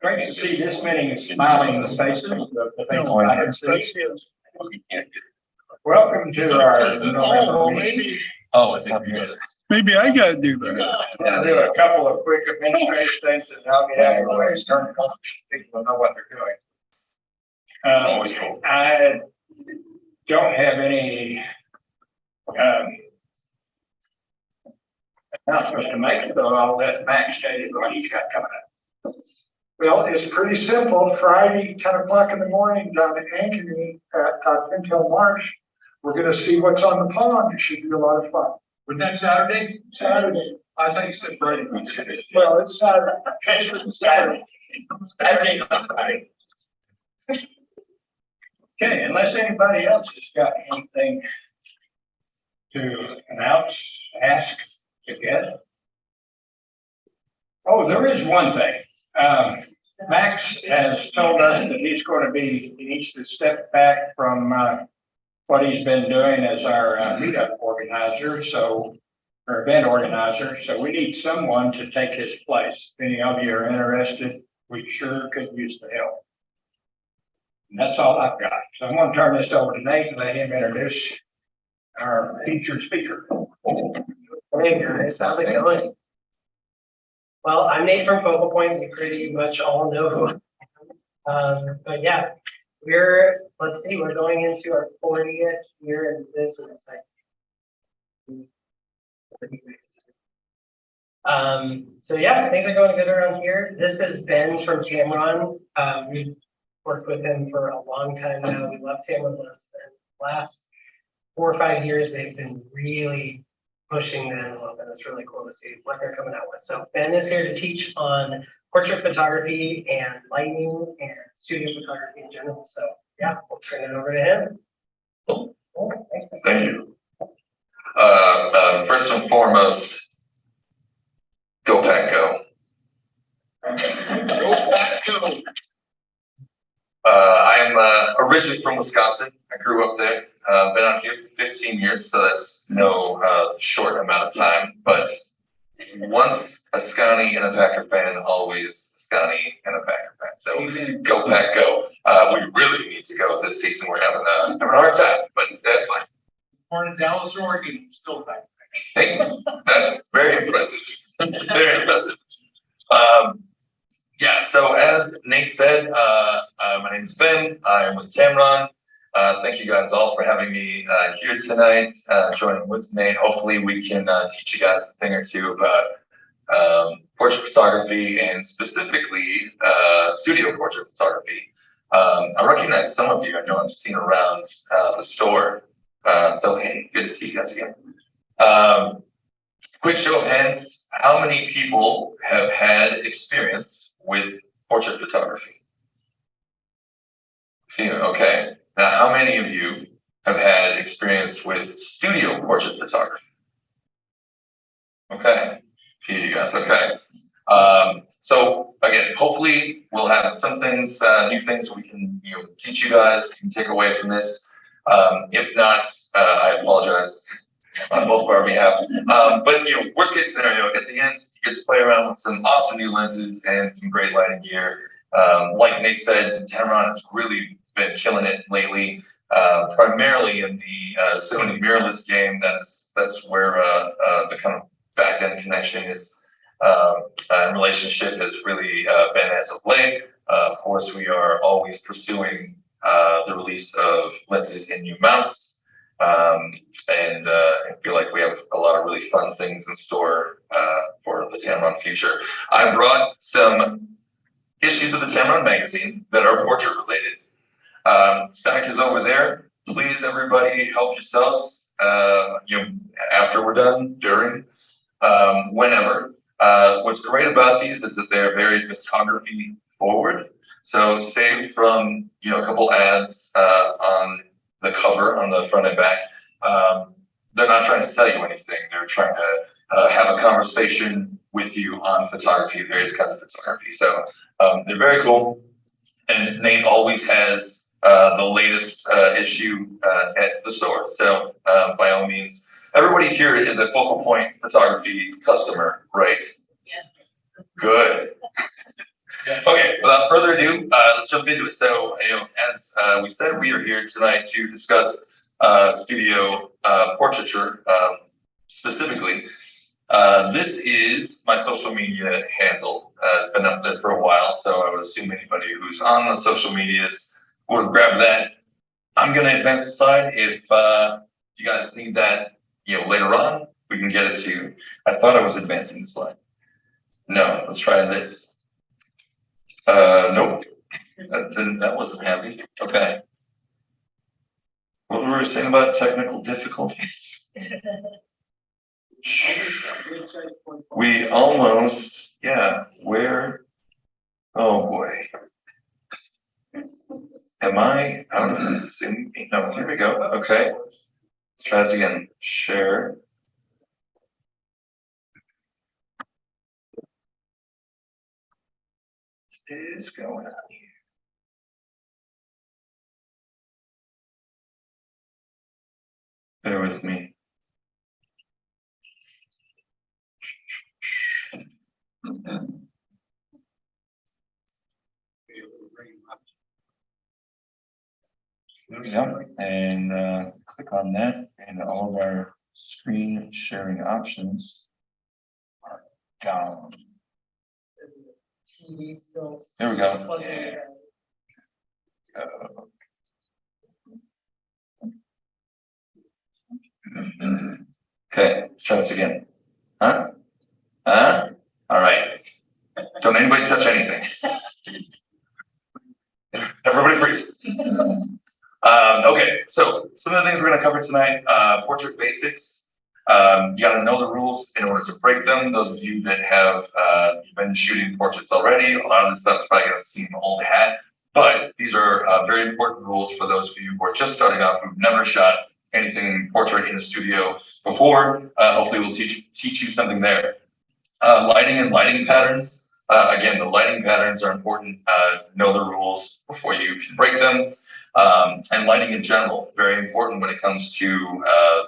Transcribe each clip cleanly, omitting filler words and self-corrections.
Great to see this many smiling faces. The people I can see. Welcome to our November meeting. Maybe I gotta do that. I'll do a couple of quick administrative things and I'll get out of the way and turn it on so people know what they're doing. I don't have any announcements to make, though I'll let Max tell you what he's got coming up. Well, it's pretty simple. Friday, 10 o'clock in the morning, down at Ankeny at Pintail Marsh, we're going to see what's on the pond. It should be a lot of fun. Was that Saturday? Saturday. I think you said Friday. Well, it's Saturday. Saturday. Saturday, not Friday. Okay, unless anybody else has got anything to announce, ask, to get. Oh, there is one thing. Max has told us that he needs to step back from what he's been doing as our meetup organizer, or event organizer. So we need someone to take his place. If any of you are interested, we sure could use the help. And that's all I've got. So I'm going to turn this over to Nate and let him introduce our featured speaker. Hey guys, how's it going? Well, I'm Nate from Focal Point. You pretty much all know who I am. But yeah, we're going into our 40th year in business. So yeah, things are going good around here. This is Ben from Tamron. We've worked with him for a long time now. We love Tamron last 4 or 5 years. They've been really pushing the envelope, and it's really cool to see what they're coming out with. So Ben is here to teach on portrait photography and lighting and studio photography in general. So yeah, we'll turn it over to him. Cool. Thank you. First and foremost, go Pack Go. Go back to. I'm originally from Wisconsin. I grew up there. Been out here for 15 years, so that's no short amount of time. But once a Scotty and a Packer fan, always a Scotty and a Packer fan. So go Pack Go. We really need to go this season. We're having a hard time, but that's fine. Born in Dallas, Oregon, still back. Hey, that's very impressive. Very impressive. Yeah, so as Nate said, my name is Ben. I'm with Tamron. Thank you guys all for having me here tonight, joining with Nate. Hopefully we can teach you guys a thing or two about portrait photography and specifically studio portrait photography. I recognize some of you. I know I've seen around the store. So hey, good to see you guys again. Quick show of hands. How many people have had experience with portrait photography? Okay. Now, how many of you have had experience with studio portrait photography? Okay. A few of you guys. Okay. So again, hopefully we'll have some things, new things we can teach you guys, can take away from this. If not, I apologize on both of our behalf. But worst case scenario, at the end, you get to play around with some awesome new lenses and some great lighting gear. Like Nate said, Tamron has really been killing it lately, primarily in the Sony mirrorless game. That's where the kind of back end connection is, and relationship has really been as of late. Of course, we are always pursuing the release of lenses in new mounts. And I feel like we have a lot of really fun things in store for the Tamron future. I brought some issues of the Tamron magazine that are portrait related. Stack is over there. Please, everybody, help yourselves. After we're done, during, whenever. What's great about these is that they're very photography forward. So, save from a couple ads on the cover, on the front and back. They're not trying to sell you anything. They're trying to have a conversation with you on photography, various kinds of photography. So they're very cool. And Nate always has the latest issue at the store. So by all means, everybody here is a Focal Point photography customer, right? Yes. Good. Okay, without further ado, let's jump into it. So, as we said, we are here tonight to discuss studio portraiture specifically. This is my social media handle. It's been up there for a while, so I would assume anybody who's on the social medias would grab that. I'm going to advance the slide. If you guys need that, later on, we can get it to you. I thought I was advancing the slide. No, let's try this. Nope. That wasn't happy. Okay. What were we saying about technical difficulties? We almost, where? Oh boy. Am I out of this? No, here we go. Okay. Let's try this again. Share. What is going on here? Bear with me. Yep, and click on that, and all of our screen sharing options are gone. TV still. There we go. plugged in. Okay, let's try this again. Huh? All right. Don't anybody touch anything. Everybody freeze. Okay, so some of the things we're going to cover tonight, portrait basics. You got to know the rules in order to break them. Those of you that have been shooting portraits already, a lot of this stuff's probably going to seem old hat, but these are very important rules for those of you who are just starting off, who've never shot anything portrait in the studio before. Hopefully we'll teach you something there. Lighting and lighting patterns. Again, the lighting patterns are important. Know the rules before you can break them. And lighting in general, very important when it comes to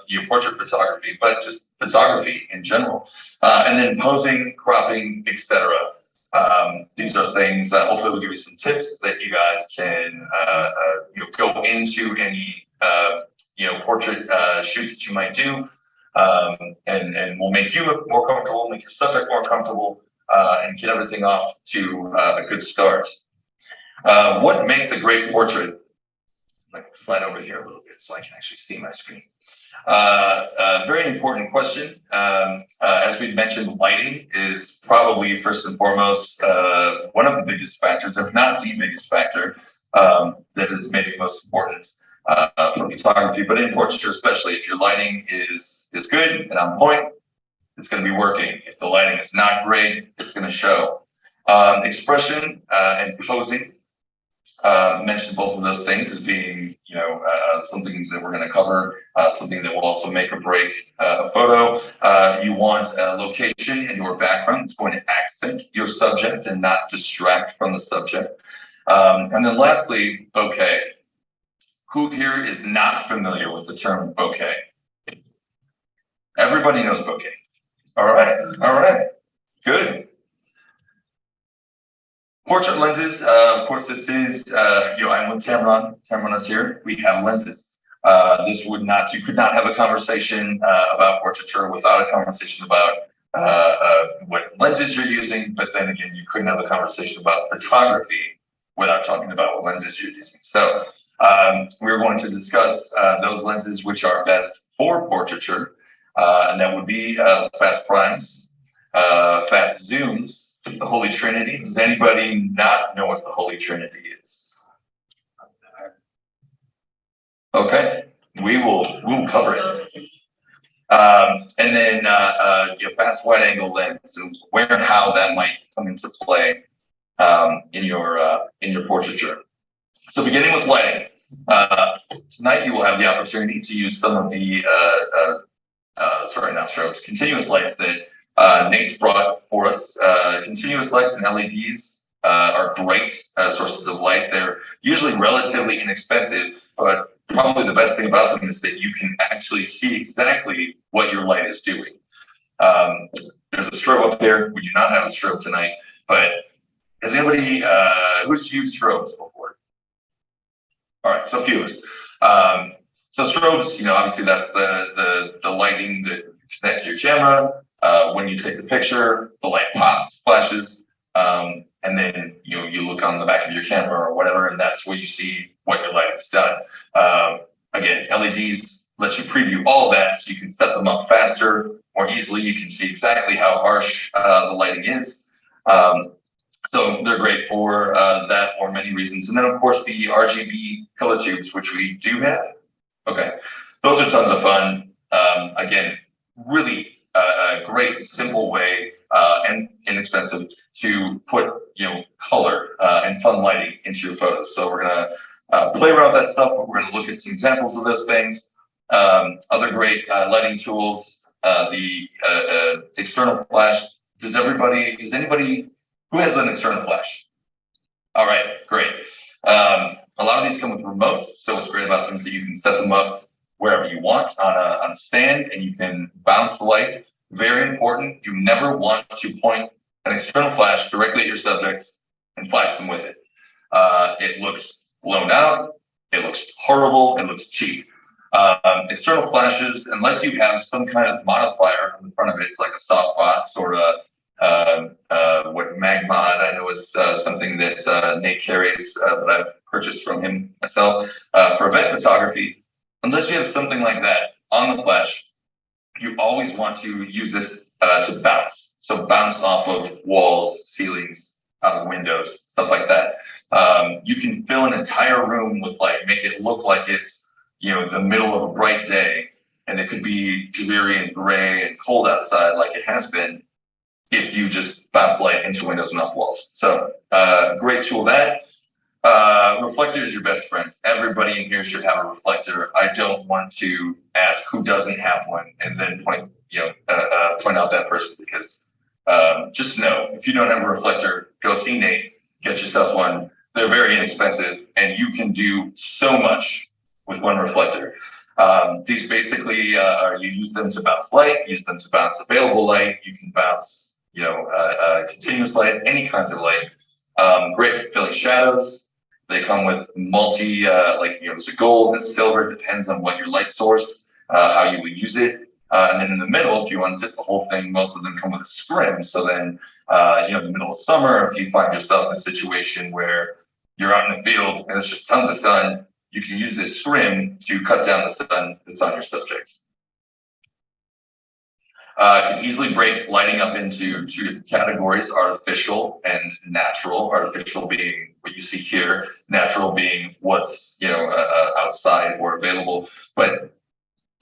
your portrait photography, but just photography in general. And then posing, cropping, etc. These are things that hopefully will give you some tips that you guys can go into any portrait shoot that you might do, and will make you more comfortable, make your subject more comfortable, and get everything off to a good start. What makes a great portrait? Like slide over here a little bit so I can actually see my screen. Very important question. As we mentioned, lighting is probably first and foremost one of the biggest factors, if not the biggest factor, that is maybe most important for photography, but in portraiture especially. If your lighting is good and on point, it's going to be working. If the lighting is not great, it's going to show. Expression and posing. Mentioned both of those things as being, something that we're going to cover, something that will also make or break a photo. You want a location in your background that's going to accent your subject and not distract from the subject. And then lastly, bokeh. Who here is not familiar with the term bokeh? Everybody knows bokeh. All right, good. Portrait lenses, of course, this is, I'm with Tamron. Tamron is here. We have lenses. You could not have a conversation about portraiture without a conversation about what lenses you're using. But then again, you couldn't have a conversation about photography without talking about what lenses you're using. So we're going to discuss those lenses which are best for portraiture, and that would be fast primes, fast zooms, the Holy Trinity. Does anybody not know what the Holy Trinity is? Okay, we'll cover it. And then fast wide angle lens, and where and how that might come into play in your portraiture. So beginning with lighting, tonight you will have the opportunity to use some of the continuous lights that Nate's brought for us. Continuous lights and LEDs are great sources of light. They're usually relatively inexpensive, but probably the best thing about them is that you can actually see exactly what your light is doing. There's a strobe up there. We do not have a strobe tonight, but has anybody, who's used strobes before? All right, so a few of us. So strobes, obviously that's the lighting that you connect to your camera. When you take the picture, the light pops, flashes, and then you look on the back of your camera or whatever, and that's where you see what your lighting's done. Again, LEDs let you preview all of that, so you can set them up faster, more easily. You can see exactly how harsh the lighting is. So they're great for that or many reasons. And then of course the RGB color tubes, which we do have. Okay, those are tons of fun. Again, really a great, simple way and inexpensive to put color and fun lighting into your photos. So we're gonna play around with that stuff, but we're gonna look at some examples of those things. Other great lighting tools, the external flash. Does anybody who has an external flash? All right, great. A lot of these come with remotes, so what's great about them is that you can set them up wherever you want on a stand, and you can bounce the light. Very important, you never want to point an external flash directly at your subject and flash them with it. It looks blown out, it looks horrible, it looks cheap. External flashes, unless you have some kind of modifier on the front of it, it's like a softbox or what Magmod, I know is something that Nate carries, that I've purchased from him myself for event photography. Unless you have something like that on the flash, you always want to use this to bounce. So bounce off of walls, ceilings, out of windows, stuff like that. You can fill an entire room with light, make it look like it's the middle of a bright day, and it could be dreary and gray and cold outside like it has been if you just bounce light into windows and off walls. So great tool that. Reflector is your best friend. Everybody in here should have a reflector. I don't want to ask who doesn't have one and then point out that person, because just know, if you don't have a reflector, go see Nate, get yourself one. They're very inexpensive, and you can do so much with one reflector. These basically you use them to bounce light, use them to bounce available light. You can bounce continuous light, any kinds of light. Great for filling shadows. They come with multi, there's a gold and silver, depends on what your light source, how you would use it. And then in the middle, if you unzip the whole thing, most of them come with a scrim. So then, in the middle of summer, if you find yourself in a situation where you're out in the field and there's just tons of sun, you can use this scrim to cut down the sun that's on your subject. Can easily break lighting up into two different categories: artificial and natural. Artificial being what you see here, natural being what's outside or available. But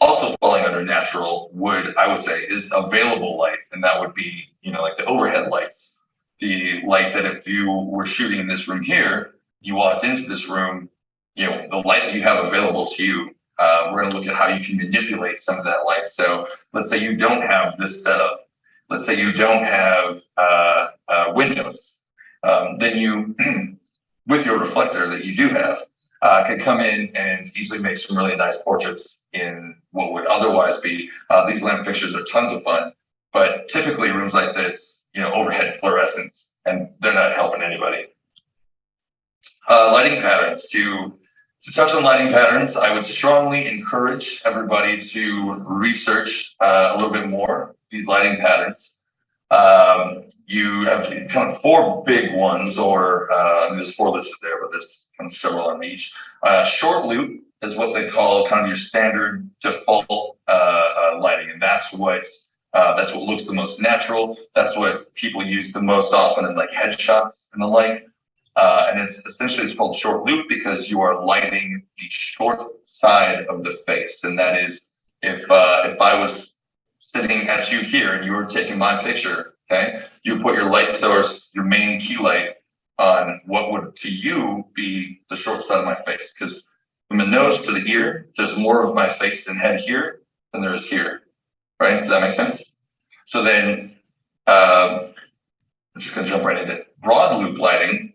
also falling under natural I would say, is available light, and that would be like the overhead lights, the light that if you were shooting in this room here, you walked into this room, the light that you have available to you. We're going to look at how you can manipulate some of that light. So let's say you don't have this setup. Let's say you don't have windows. Then you, with your reflector that you do have, can come in and easily make some really nice portraits in what would otherwise be, these lamp fixtures are tons of fun, but typically rooms like this, overhead fluorescence, and they're not helping anybody. Lighting patterns. To touch on lighting patterns, I would strongly encourage everybody to research a little bit more these lighting patterns. You have kind of four big ones, or there's four listed there, but there's kind of several on each. Short loop is what they call kind of your standard default lighting, and that's what looks the most natural. That's what people use the most often in like headshots and the like. And it's called short loop because you are lighting the short side of the face. And that is, if I was sitting at you here and you were taking my picture, okay, you put your light source, your main key light, on what would to you be the short side of my face. Because from the nose to the ear, there's more of my face and head here than there is here. Right? Does that make sense? So then I'm just gonna jump right into it. Broad loop lighting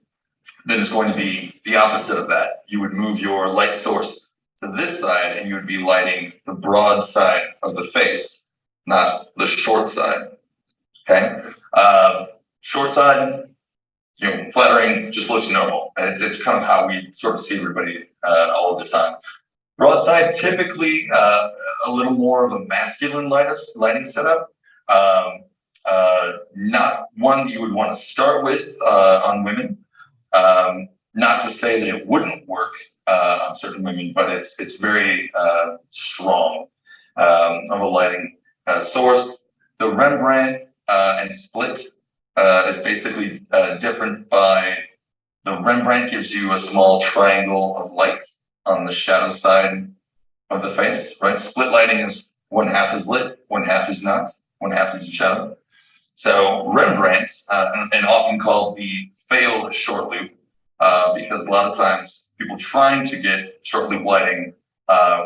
then is going to be the opposite of that. You would move your light source to this side and you would be lighting the broad side of the face, not the short side. Okay? Short side, flattering, just looks normal. And it's kind of how we sort of see everybody all of the time. Broadside, typically a little more of a masculine lighting setup. Not one that you would want to start with on women. Not to say that it wouldn't work on certain women, but it's very strong of a lighting source. The Rembrandt and split is basically different by the Rembrandt gives you a small triangle of light on the shadow side of the face, right? Split lighting is one half is lit, one half is not, one half is in shadow. So Rembrandt, and often called the failed short loop, because a lot of times people trying to get short loop lighting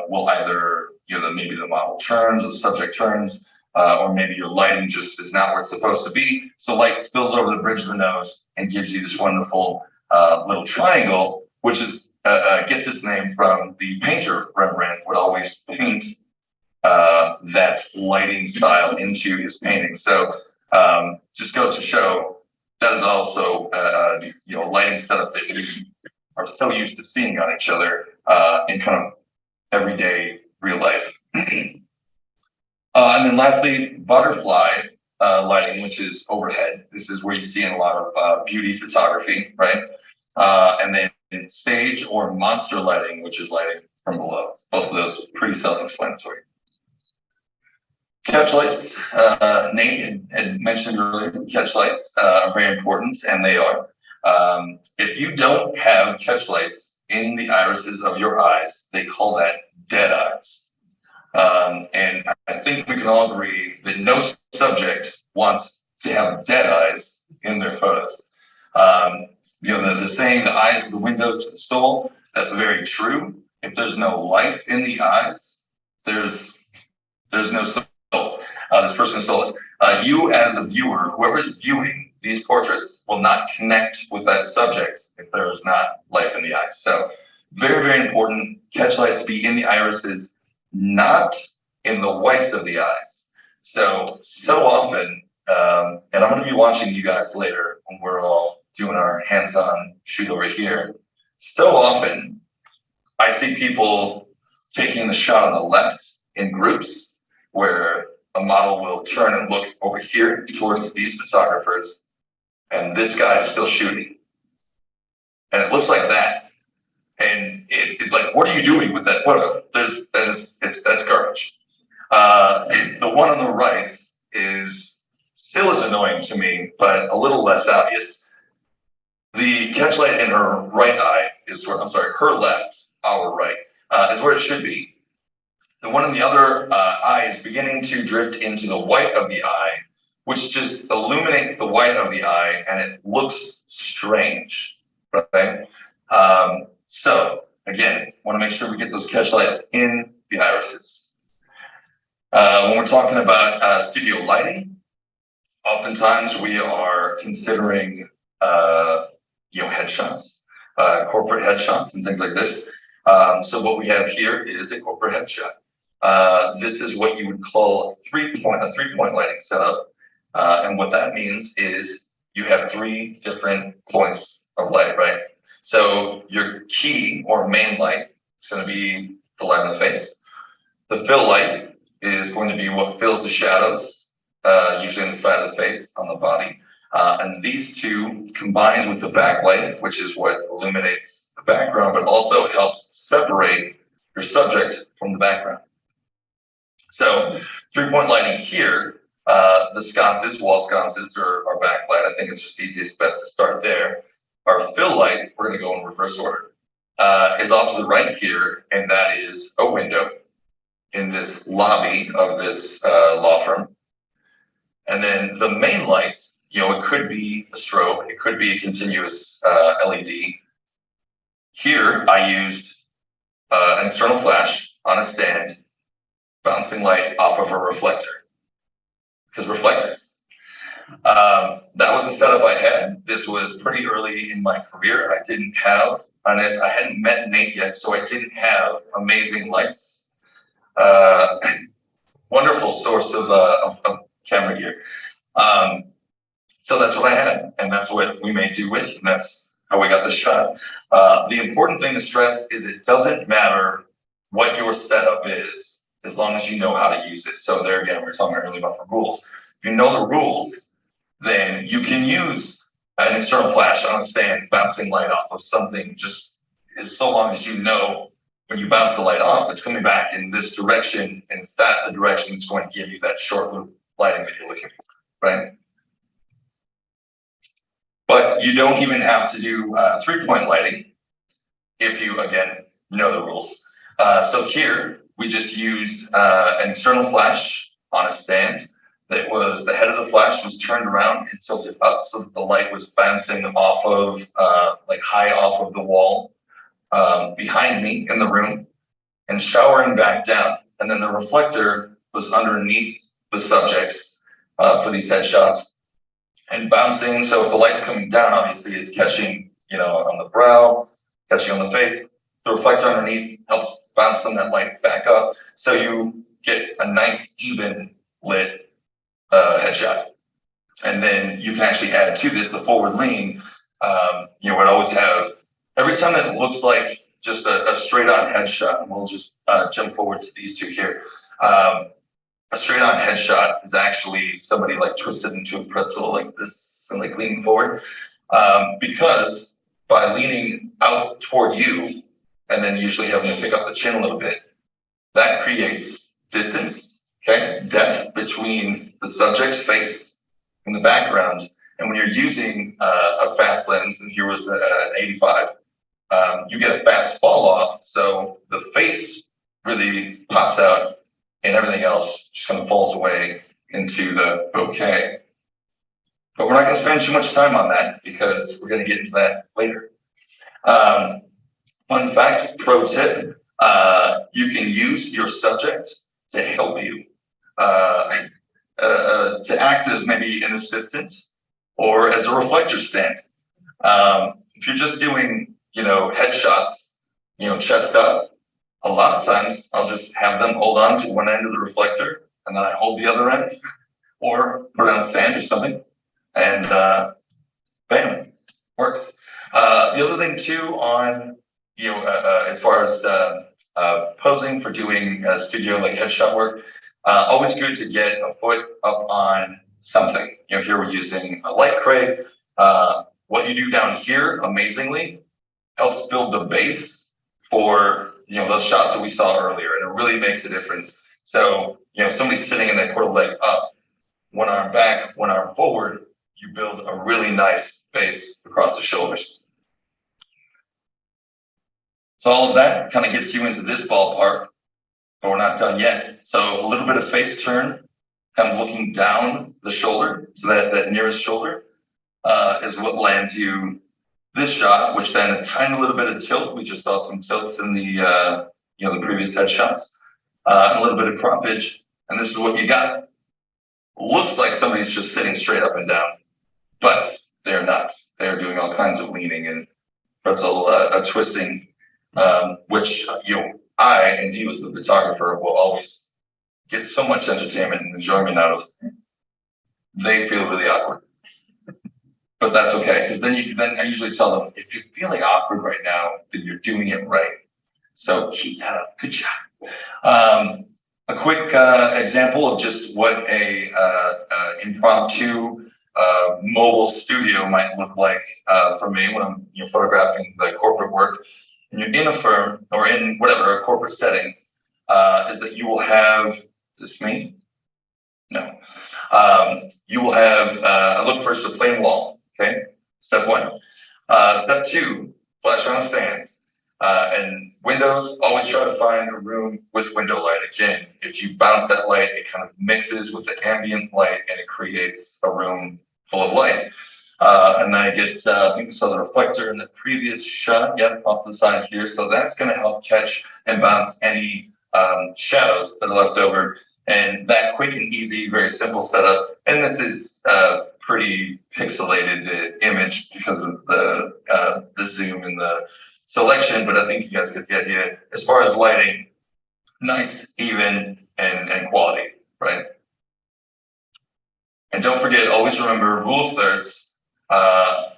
will either, maybe the model turns or the subject turns, or maybe your lighting just is not where it's supposed to be. So light spills over the bridge of the nose and gives you this wonderful little triangle, which is gets its name from the painter Rembrandt would always paint that lighting style into his painting. So just goes to show that is also lighting setup that we are so used to seeing on each other in kind of everyday real life. And then lastly, butterfly lighting, which is overhead. This is where you see in a lot of beauty photography, right? And then stage or monster lighting, which is lighting from below. Both of those pretty self-explanatory. Catch lights, Nate had mentioned earlier, catch lights are very important, and they are. If you don't have catch lights in the irises of your eyes, they call that dead eyes. And I think we can all agree that no subject wants to have dead eyes in their photos. The saying, the eyes are the windows to the soul, that's very true. If there's no life in the eyes, there's no soul. This person's soul is. You as a viewer, whoever is viewing these portraits will not connect with that subject if there is not life in the eyes. So very, very important. Catch lights be in the irises, not in the whites of the eyes. So often, and I'm going to be watching you guys later when we're all doing our hands-on shoot over here. So often, I see people taking the shot on the left in groups where a model will turn and look over here towards these photographers, and this guy's still shooting. And it looks like that. And it's like, what are you doing with that photo? That's garbage. The one on the right is still as annoying to me, but a little less obvious. The catch light in her right eye is where, her left, our right, is where it should be. The one in the other eye is beginning to drift into the white of the eye, which just illuminates the white of the eye, and it looks strange, right? So again, want to make sure we get those catch lights in the irises. When we're talking about studio lighting, oftentimes we are considering headshots, corporate headshots and things like this. So what we have here is a corporate headshot. This is what you would call a three-point lighting setup. And what that means is you have three different points of light, right? So your key or main light is going to be the light on the face. The fill light is going to be what fills the shadows, usually on the side of the face, on the body. And these two combined with the backlight, which is what illuminates the background, but also helps separate your subject from the background. So 3-point lighting here, the sconces, wall sconces or backlight, I think it's just easiest, best to start there. Our fill light, we're going to go in reverse order, is off to the right here, and that is a window in this lobby of this law firm. And then the main light, it could be a strobe, it could be a continuous LED. Here, I used an external flash on a stand, bouncing light off of a reflector, because reflectors. That was the setup I had. This was pretty early in my career. I hadn't met Nate yet, so I didn't have amazing lights. Wonderful source of camera gear. So that's what I had, and that's what we made do with, and that's how we got the shot. The important thing to stress is it doesn't matter what your setup is, as long as you know how to use it. So there again, we were talking earlier about the rules. If you know the rules, then you can use an external flash on a stand, bouncing light off of something, just as so long as you know when you bounce the light off, it's coming back in this direction, and it's that the direction that's going to give you that short loop lighting that you're looking for, right? But you don't even have to do 3-point lighting if you, again, know the rules. So here, we just used an external flash on a stand that was, the head of the flash was turned around and tilted up so that the light was bouncing off of, like high off of the wall behind me in the room and showering back down. And then the reflector was underneath the subjects for these headshots and bouncing. So if the light's coming down, obviously it's catching, you know, on the brow, catching on the face. The reflector underneath helps bounce some of that light back up. So you get a nice even lit headshot. And then you can actually add to this the forward lean. You know, I'd always have, every time that it looks like just a straight on headshot, and we'll just jump forward to these two here. A straight on headshot is actually somebody like twisted into a pretzel like this and like leaning forward. Because by leaning out toward you and then usually having to pick up the chin a little bit, that creates distance, okay, depth between the subject's face and the background. And when you're using a fast lens, and here was an 85, you get a fast fall off. So the face really pops out and everything else just kind of falls away into the bouquet. But we're not going to spend too much time on that because we're going to get into that later. Fun fact, pro tip, you can use your subject to help you, to act as maybe an assistant or as a reflector stand. If you're just doing, you know, headshots, you know, chest up, a lot of times I'll just have them hold on to one end of the reflector and then I hold the other end or put it on a stand or something and bam, works. The other thing too on, you know, as far as posing for doing studio like headshot work, always good to get a foot up on something. You know, here we're using a light crate. What you do down here, amazingly, helps build the base for, you know, those shots that we saw earlier, and it really makes a difference. So, you know, if somebody's sitting and they put a leg up, one arm back, one arm forward, you build a really nice base across the shoulders. So all of that kind of gets you into this ballpark, but we're not done yet. So a little bit of face turn, kind of looking down the shoulder, so that nearest shoulder is what lands you this shot, which then a tiny little bit of tilt. We just saw some tilts in the, you know, the previous headshots, a little bit of croppage, and this is what you got. Looks like somebody's just sitting straight up and down, but they're not. They're doing all kinds of leaning and pretzel twisting, which, you know, I, and he was the photographer, will always get so much entertainment and enjoyment out of. They feel really awkward. But that's okay, because then I usually tell them, if you're feeling awkward right now, then you're doing it right. So keep that up. Good job. A quick example of just what a impromptu mobile studio might look like for me when I'm, you know, photographing the corporate work. And you're in a firm or in whatever, a corporate setting, is that you will have, is this me? No. You will have, look first, a plain wall. Okay, step one. Step two, flash on a stand. And windows, always try to find a room with window light. Again, if you bounce that light, it kind of mixes with the ambient light and it creates a room full of light. And then I get, I think we saw the reflector in the previous shot, yep, off to the side here. So that's going to help catch and bounce any shadows that are left over. And that quick and easy, very simple setup. And this is pretty pixelated image because of the zoom and the selection, but I think you guys get the idea. As far as lighting, nice, even, and quality, right? And don't forget, always remember rule of thirds.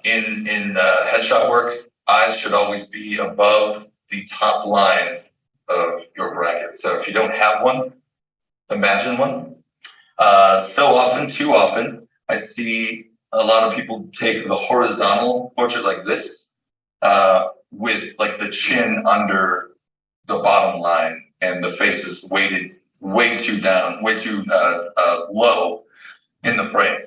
In headshot work, eyes should always be above the top line of your bracket. So if you don't have one, imagine one. So often, too often, I see a lot of people take the horizontal portrait like this, with like the chin under the bottom line and the face is weighted way too down, way too low in the frame,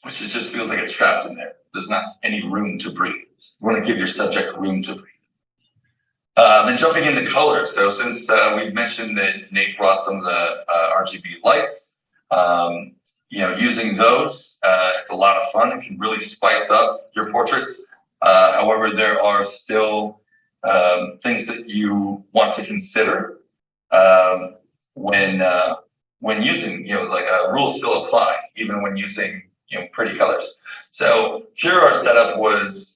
which it just feels like it's trapped in there. There's not any room to breathe. You want to give your subject room to breathe. Then jumping into colors. So since we've mentioned that Nate brought some of the RGB lights, using those, it's a lot of fun. It can really spice up your portraits. However, there are still things that you want to consider when using, rules still apply even when using, pretty colors. So here our setup was,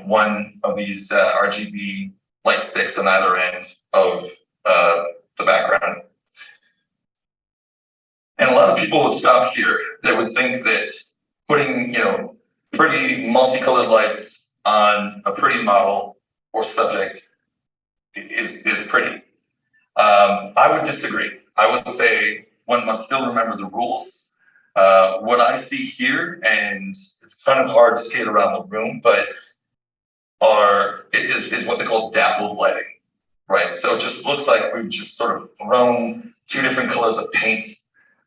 one of these RGB light sticks on either end of the background. And a lot of people would stop here. They would think that putting, pretty multicolored lights on a pretty model or subject is pretty. I would disagree. I would say one must still remember the rules. What I see here, and it's kind of hard to see it around the room, but is what they call dappled lighting, right? So it just looks like we've just sort of thrown two different colors of paint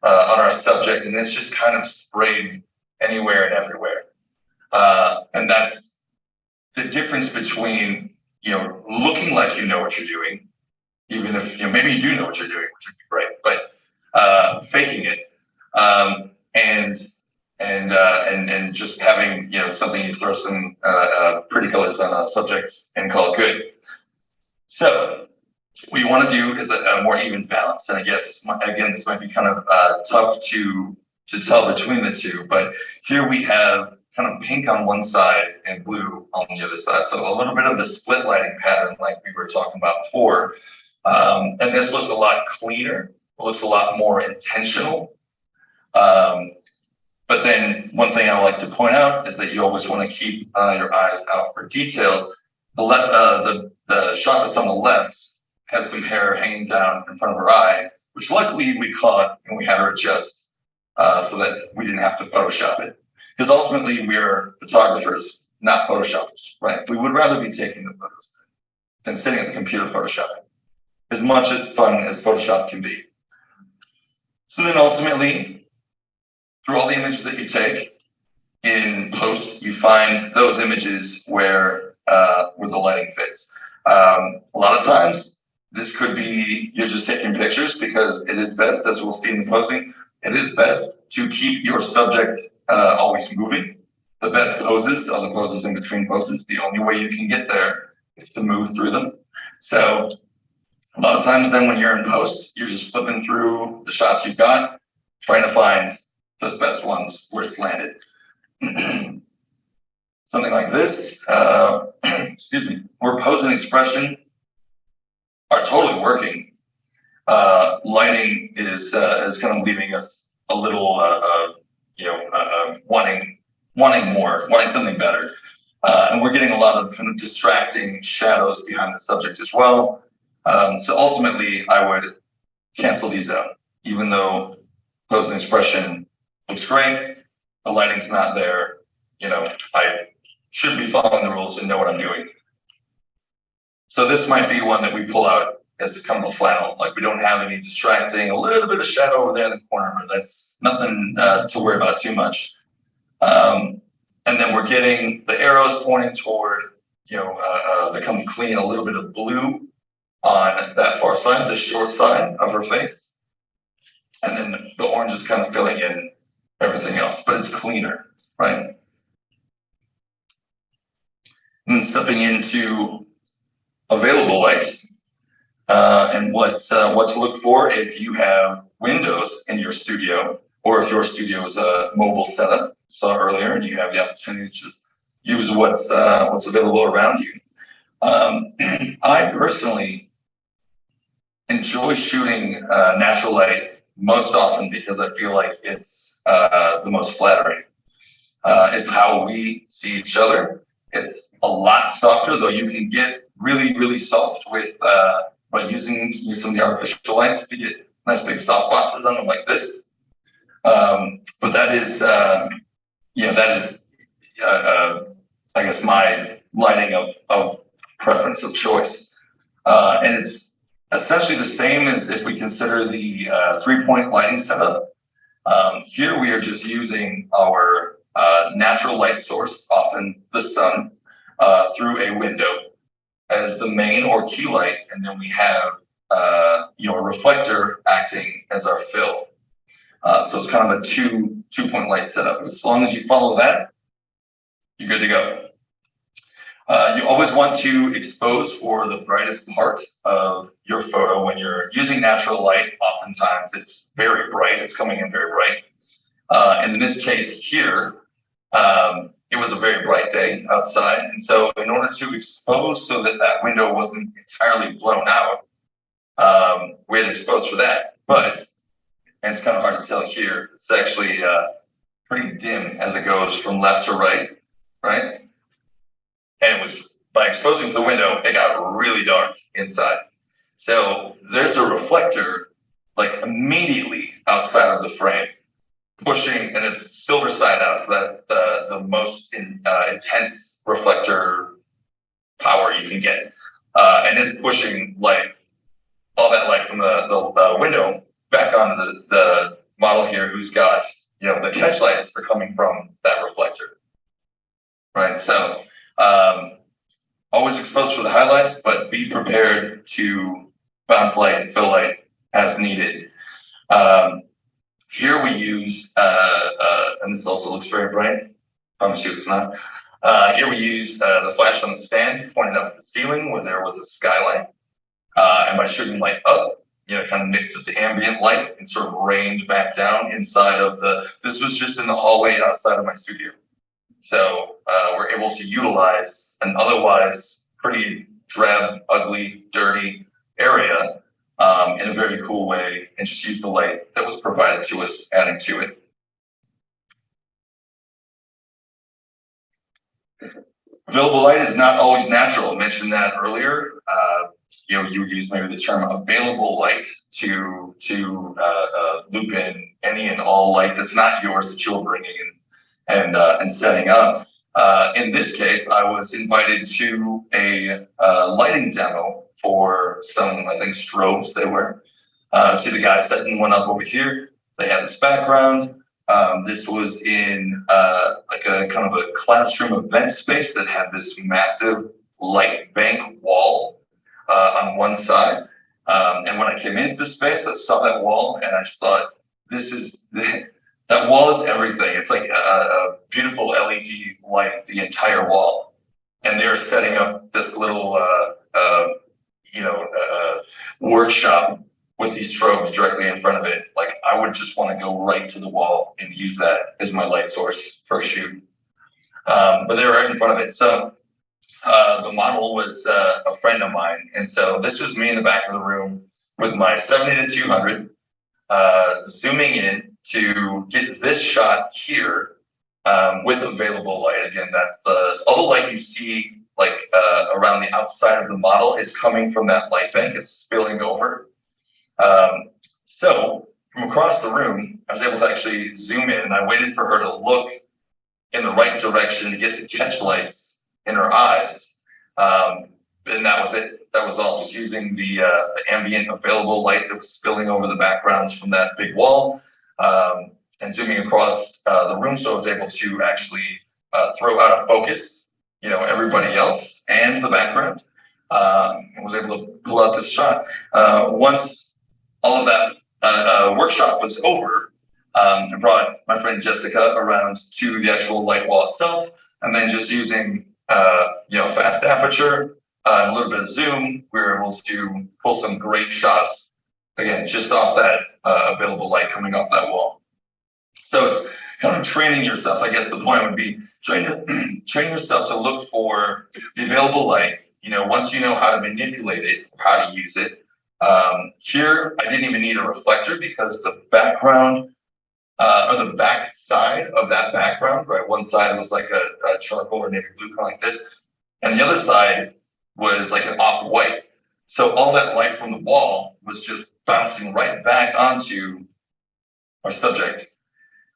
on our subject, and it's just kind of sprayed anywhere and everywhere. And that's the difference between, looking like you know what you're doing, even if, maybe you do know what you're doing, which would be great, but faking it, and just having, something you throw some pretty colors on a subject and call it good. So what you want to do is a more even balance. And I guess, this might be kind of tough to tell between the two, but here we have kind of pink on one side and blue on the other side. So a little bit of the split lighting pattern like we were talking about before. And this looks a lot cleaner. It looks a lot more intentional. But then one thing I like to point out is that you always want to keep your eyes out for details. The shot that's on the left has some hair hanging down in front of her eye, which luckily we caught and we had her adjust so that we didn't have to Photoshop it. Because ultimately we're photographers, not Photoshoppers, right? We would rather be taking the photos than sitting at the computer Photoshopping. As much fun as Photoshop can be. So then ultimately, through all the images that you take in post, you find those images where the lighting fits. A lot of times, this could be you're just taking pictures because it is best, as we'll see in the posing, it is best to keep your subject always moving. The best poses are the poses in between poses. The only way you can get there is to move through them. So a lot of times then when you're in post, you're just flipping through the shots you've got, trying to find those best ones where it's landed. Something like this, excuse me, where pose and expression are totally working. Lighting is kind of leaving us a little, wanting more, wanting something better. And we're getting a lot of kind of distracting shadows behind the subject as well. So ultimately, I would cancel these out, even though pose and expression looks great, the lighting's not there. I should be following the rules and know what I'm doing. So this might be one that we pull out as kind of a flannel, like we don't have any distracting, a little bit of shadow over there in the corner, but that's nothing to worry about too much. And then we're getting the arrows pointing toward, they come clean, a little bit of blue on that far side, the short side of her face. And then the orange is kind of filling in everything else, but it's cleaner, right? And then stepping into available light and what to look for if you have windows in your studio, or if your studio is a mobile setup, saw earlier, and you have the opportunity to just use what's available around you. I personally enjoy shooting natural light most often because I feel like it's the most flattering. It's how we see each other. It's a lot softer, though you can get really, really soft with by using some of the artificial lights to get nice big soft boxes on them like this. But that is, I guess, my lighting of preference of choice. And it's essentially the same as if we consider the 3-point lighting setup. Here we are just using our natural light source, often the sun, through a window as the main or key light, and then we have a reflector acting as our fill. So it's kind of a two-point light setup. As long as you follow that, you're good to go. You always want to expose for the brightest part of your photo. When you're using natural light, oftentimes it's very bright. It's coming in very bright. And in this case here, it was a very bright day outside. And so in order to expose so that that window wasn't entirely blown out, we had to expose for that. But, and it's kind of hard to tell here, it's actually pretty dim as it goes from left to right, right? And it was, by exposing to the window, it got really dark inside. So there's a reflector like immediately outside of the frame, pushing, and it's silver side out, so that's the most intense reflector power you can get. And it's pushing light, all that light from the window back onto the model here, who's got, the catch lights are coming from that reflector, right? So always expose for the highlights, but be prepared to bounce light and fill light as needed. Here we use, and this also looks very bright, promise you it's not. Here we use the flash on the stand pointed up at the ceiling where there was a skylight. And by shooting light up, kind of mixed with the ambient light and sort of rained back down inside of this was just in the hallway outside of my studio. So we're able to utilize an otherwise pretty drab, ugly, dirty area in a very cool way, and just use the light that was provided to us, adding to it. Available light is not always natural. I mentioned that earlier. You would use maybe the term available light to loop in any and all light that's not yours that you're bringing in and setting up. In this case, I was invited to a lighting demo for some, I think, strobes they were. See the guy setting one up over here. They had this background. This was in like a kind of a classroom event space that had this massive light bank wall on one side. And when I came into the space, I saw that wall and I just thought, that wall is everything. It's like a beautiful LED light, the entire wall. And they're setting up this little, workshop with these strobes directly in front of it. Like, I would just want to go right to the wall and use that as my light source for a shoot. But they were right in front of it. So the model was a friend of mine. And so this was me in the back of the room with my 70-200, zooming in to get this shot here with available light. Again, that's all the light you see like around the outside of the model is coming from that light bank. It's spilling over. So from across the room, I was able to actually zoom in, and I waited for her to look in the right direction to get the catch lights in her eyes. And that was it. That was all, just using the ambient available light that was spilling over the backgrounds from that big wall, and zooming across the room. So I was able to actually throw out of focus, everybody else and the background, and was able to pull out this shot. Once all of that workshop was over, I brought my friend Jessica around to the actual light wall itself, and then just using fast aperture, a little bit of zoom, we were able to pull some great shots, again, just off that available light coming off that wall. So it's kind of training yourself. I guess the point would be train yourself to look for the available light. Once you know how to manipulate it, how to use it. Here, I didn't even need a reflector because the background or the back side of that background, right? One side was like a charcoal or navy blue color like this, and the other side was like an off-white. So all that light from the wall was just bouncing right back onto our subject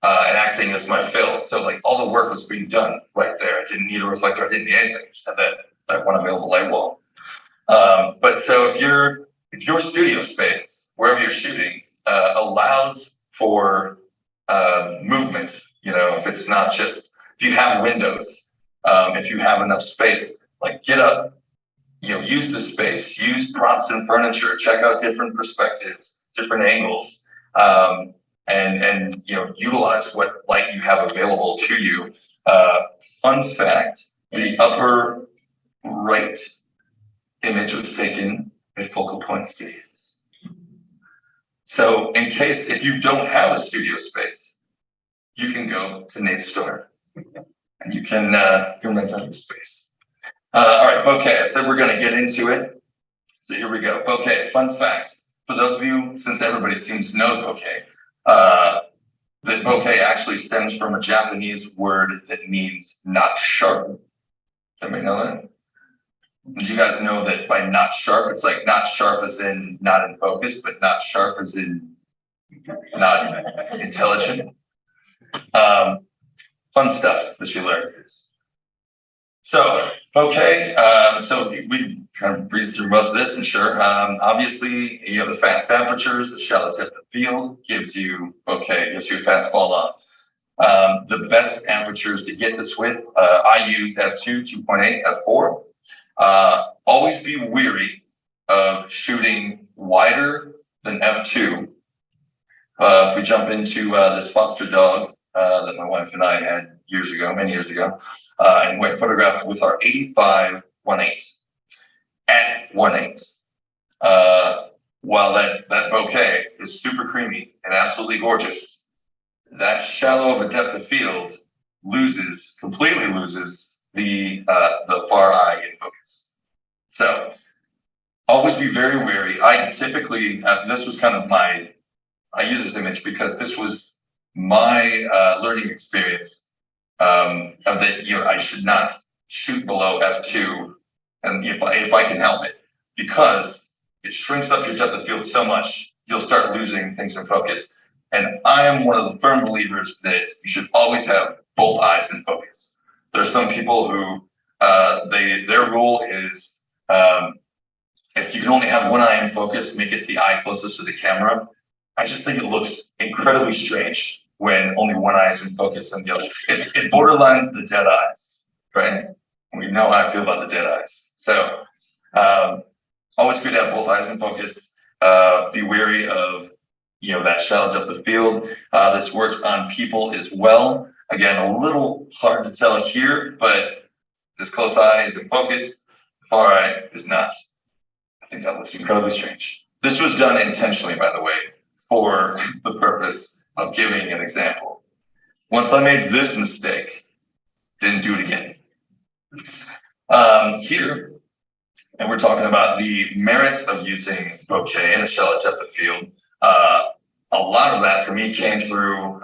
and acting as my fill. So like all the work was being done right there. I didn't need a reflector. I didn't need anything. I just had that one available light wall. But so if your studio space, wherever you're shooting, allows for movement, if it's not just, if you have windows, if you have enough space, like get up, use the space, use props and furniture, check out different perspectives, different angles, and utilize what light you have available to you. Fun fact, the upper right image was taken at Focal Point Studios. So in case, if you don't have a studio space, you can go to Nate's store and you can rent out the space. All right, bokeh. I said we're going to get into it. So here we go. Bokeh. Fun fact for those of you, since everybody seems to know bokeh, that bokeh actually stems from a Japanese word that means not sharp. Does anybody know that? Did you guys know that by not sharp, it's like not sharp as in not in focus, but not sharp as in not intelligent? Fun stuff that you learn. So, okay, so we kind of breezed through most of this, and sure, obviously you have the fast apertures, the shallow depth of field gives you a fast fall off. The best apertures to get this with, I use f2, 2.8, f4. Always be weary of shooting wider than f2. If we jump into this foster dog that my wife and I had many years ago, and went photographed with our 85 1.8 at 1.8. While that bokeh is super creamy and absolutely gorgeous, that shallow of a depth of field completely loses the far eye in focus. So always be very wary. I typically, this was kind of I use this image because this was my learning experience of that, I should not shoot below f2, and if I can help it, because it shrinks up your depth of field so much, you'll start losing things in focus. And I am one of the firm believers that you should always have both eyes in focus. There are some people who their rule is if you can only have one eye in focus, make it the eye closest to the camera. I just think it looks incredibly strange when only one eye is in focus and the other. It borderlines the dead eyes, right? We know how I feel about the dead eyes. So always good to have both eyes in focus. Be wary of that shallow depth of field. This works on people as well. Again, a little hard to tell here, but this close eye is in focus. The far eye is not. I think that looks incredibly strange. This was done intentionally, by the way, for the purpose of giving an example. Once I made this mistake, didn't do it again. Here, and we're talking about the merits of using bokeh in a shallow depth of field. A lot of that for me came through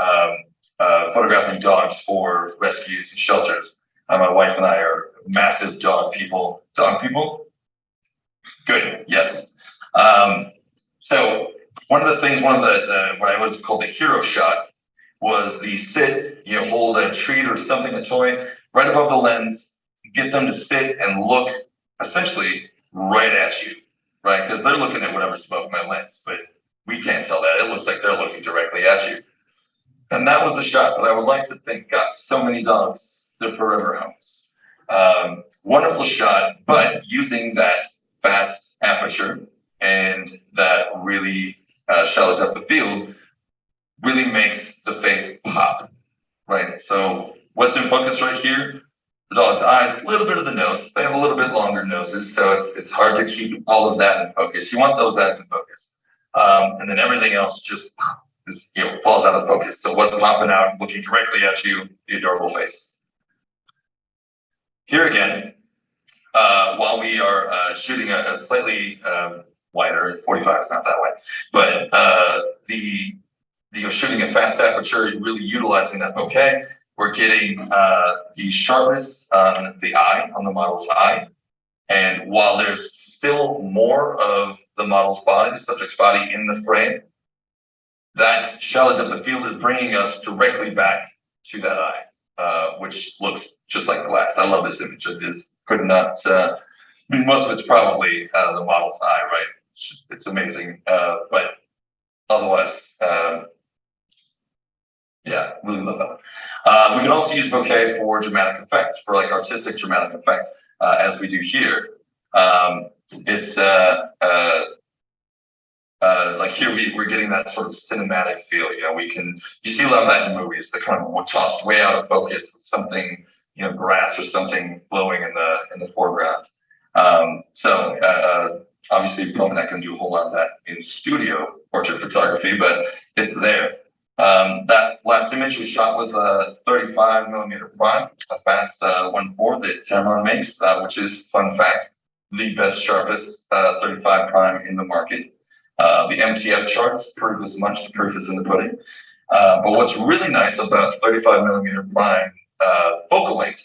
photographing dogs for rescues and shelters. My wife and I are massive dog people. Dog people? Good, yes. So one of the what I was called the hero shot was the sit, hold a treat or something, a toy, right above the lens, get them to sit and look essentially right at you, right? Because they're looking at whatever's above my lens, but we can't tell that. It looks like they're looking directly at you. And that was the shot that I would like to think got so many dogs their forever homes. Wonderful shot, but using that fast aperture and that really shallow depth of field really makes the face pop, right? So what's in focus right here? The dog's eyes, a little bit of the nose. They have a little bit longer noses, so it's hard to keep all of that in focus. You want those eyes in focus. And then everything else just falls out of focus. So what's popping out, looking directly at you, the adorable face. Here again, while we are shooting a slightly wider, 45 is not that wide, but the shooting at fast aperture, really utilizing that bokeh. We're getting the sharpness on the eye, on the model's eye. And while there's still more of the model's body, the subject's body in the frame, that shallow depth of field is bringing us directly back to that eye, which looks just like glass. I love this image. It is could not. I mean, most of it's probably the model's eye, right? It's amazing, but otherwise, yeah, really love that. We can also use bokeh for dramatic effect, for like artistic dramatic effect, as we do here. It's like here we're getting that sort of cinematic feel. You know, you see a lot of that in movies. They're kind of tossed way out of focus with something, you know, grass or something blowing in the foreground. Obviously, you're probably not going to do a whole lot of that in studio portrait photography, but it's there. That last image was shot with a 35mm prime, a fast 1.4 that Tamron makes, which is, fun fact, the best, sharpest 35 prime in the market. The MTF charts prove as much. The proof is in the pudding. But what's really nice about 35mm prime focal length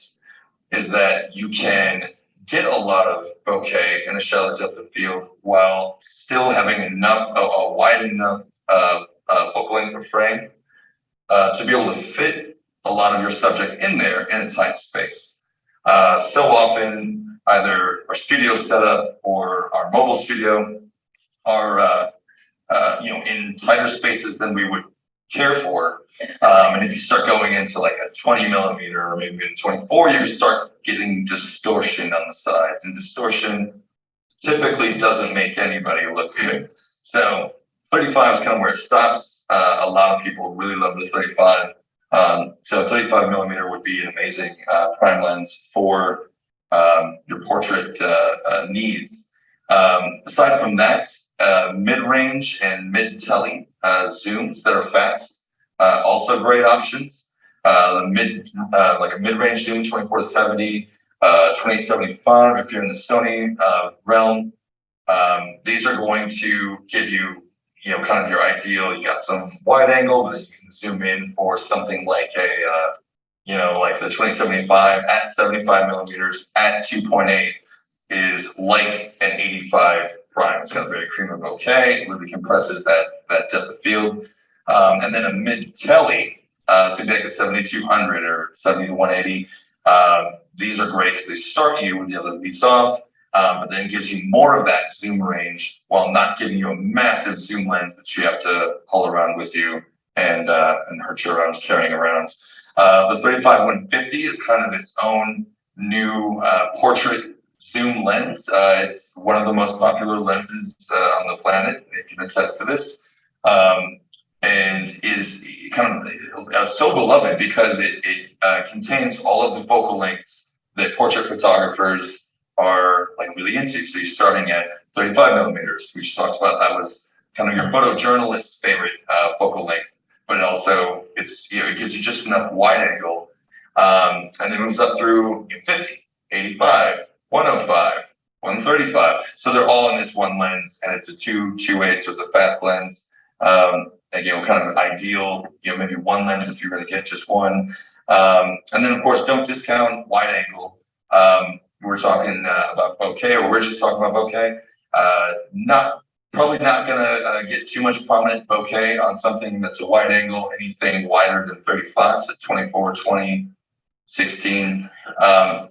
is that you can get a lot of bokeh in a shallow depth of field while still having a wide enough focal length of frame to be able to fit a lot of your subject in there in a tight space. So often, either our studio setup or our mobile studio are in tighter spaces than we would care for. And if you start going into like a 20mm or maybe a 24, you start getting distortion on the sides, and distortion typically doesn't make anybody look good. So 35 is kind of where it stops. A lot of people really love the 35. So 35mm would be an amazing prime lens for your portrait needs. Aside from that, mid-range and mid-tele zooms that are fast, also great options. Like a mid-range zoom, 24-70, 20-75 if you're in the Sony realm. These are going to give you, kind of your ideal. You got some wide angle, but you can zoom in for something like like the 20-75 at 75mm at 2.8 is like an 85 prime. It's got a very creamy bokeh. It really compresses that depth of field. And then a mid-tele, so you take a 7200 or 70-180. These are great because they start you with the other leads off, but then gives you more of that zoom range while not giving you a massive zoom lens that you have to haul around with you and hurt your arms carrying around. The 35-150 is kind of its own new portrait zoom lens. It's one of the most popular lenses on the planet. It can attest to this. And is kind of so beloved because it contains all of the focal lengths that portrait photographers are like really into. So you're starting at 35mm, we just talked about. That was kind of your photojournalist's favorite focal length, but it also it gives you just enough wide angle, and then moves up through 50, 85, 105, 135. So they're all in this one lens, and it's a 2.8, so it's a fast lens. And, kind of ideal, maybe one lens if you're going to get just one. And then, of course, don't discount wide angle. We're talking about bokeh, or we're just talking about bokeh. Probably not going to get too much prominent bokeh on something that's a wide angle, anything wider than 35, so 24, 20, 16. But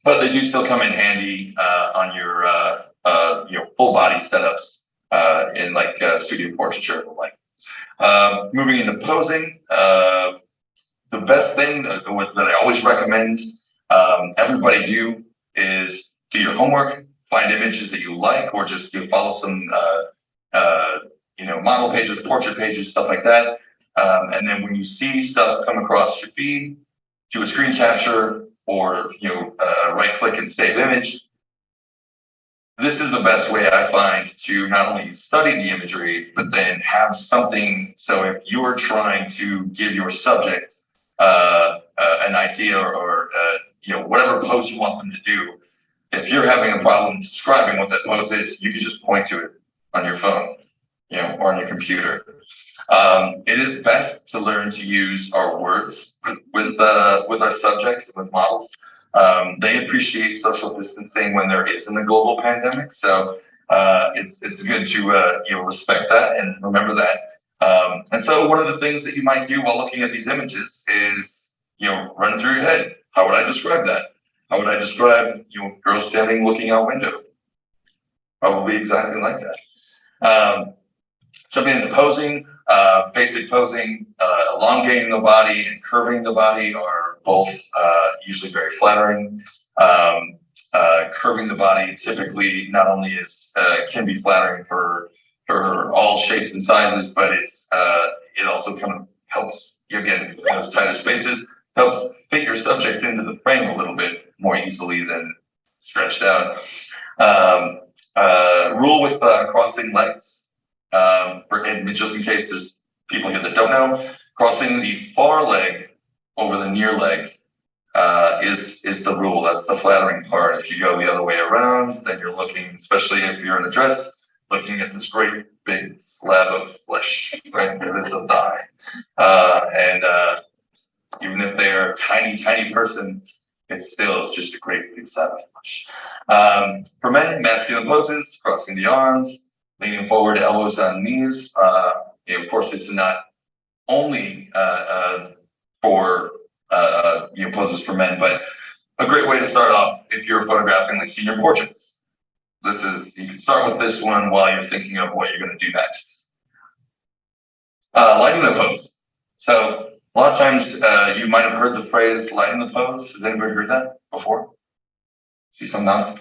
they do still come in handy on your full body setups in like studio portraiture and the like. Moving into posing, the best thing that I always recommend everybody do is do your homework, find images that you like, or just follow some model pages, portrait pages, stuff like that. And then when you see stuff come across your feed, do a screen capture or right click and save image. This is the best way I find to not only study the imagery, but then have something. So if you're trying to give your subject an idea or whatever pose you want them to do, if you're having a problem describing what that pose is, you can just point to it on your phone. or on your computer. It is best to learn to use our words with our subjects and with models. They appreciate social distancing when there isn't a global pandemic, so it's good to respect that and remember that. And so one of the things that you might do while looking at these images is run through your head. How would I describe that? How would I describe girls standing looking out window? Probably exactly like that. Jumping into posing, basic posing, elongating the body and curving the body are both usually very flattering. Curving the body typically not only can be flattering for all shapes and sizes, but it also kind of helps you, again, in those tighter spaces, helps fit your subject into the frame a little bit more easily than stretched out. Rule with crossing legs. And just in case there's people here that don't know, crossing the far leg over the near leg is the rule. That's the flattering part. If you go the other way around, then you're looking, especially if you're in a dress, looking at this great big slab of flesh, right? There is a thigh. And even if they're a tiny person, it's just a great big slab of flesh. For men, masculine poses, crossing the arms, leaning forward, elbows on knees. Of course, it's not only for poses for men, but a great way to start off if you're photographing like senior portraits. You can start with this one while you're thinking of what you're going to do next. Lighting the pose. So a lot of times you might have heard the phrase lighting the pose. Has anybody heard that before? See some nods.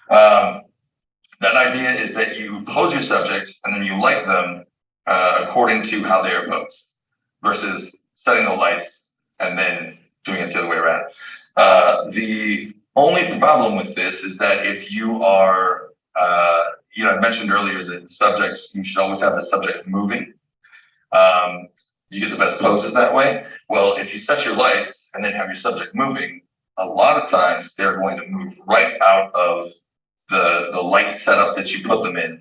That idea is that you pose your subject and then you light them according to how they are posed, versus setting the lights and then doing it the other way around. The only problem with this is that if you are, I mentioned earlier that you should always have the subject moving. You get the best poses that way. Well, if you set your lights and then have your subject moving, a lot of times they're going to move right out of the light setup that you put them in.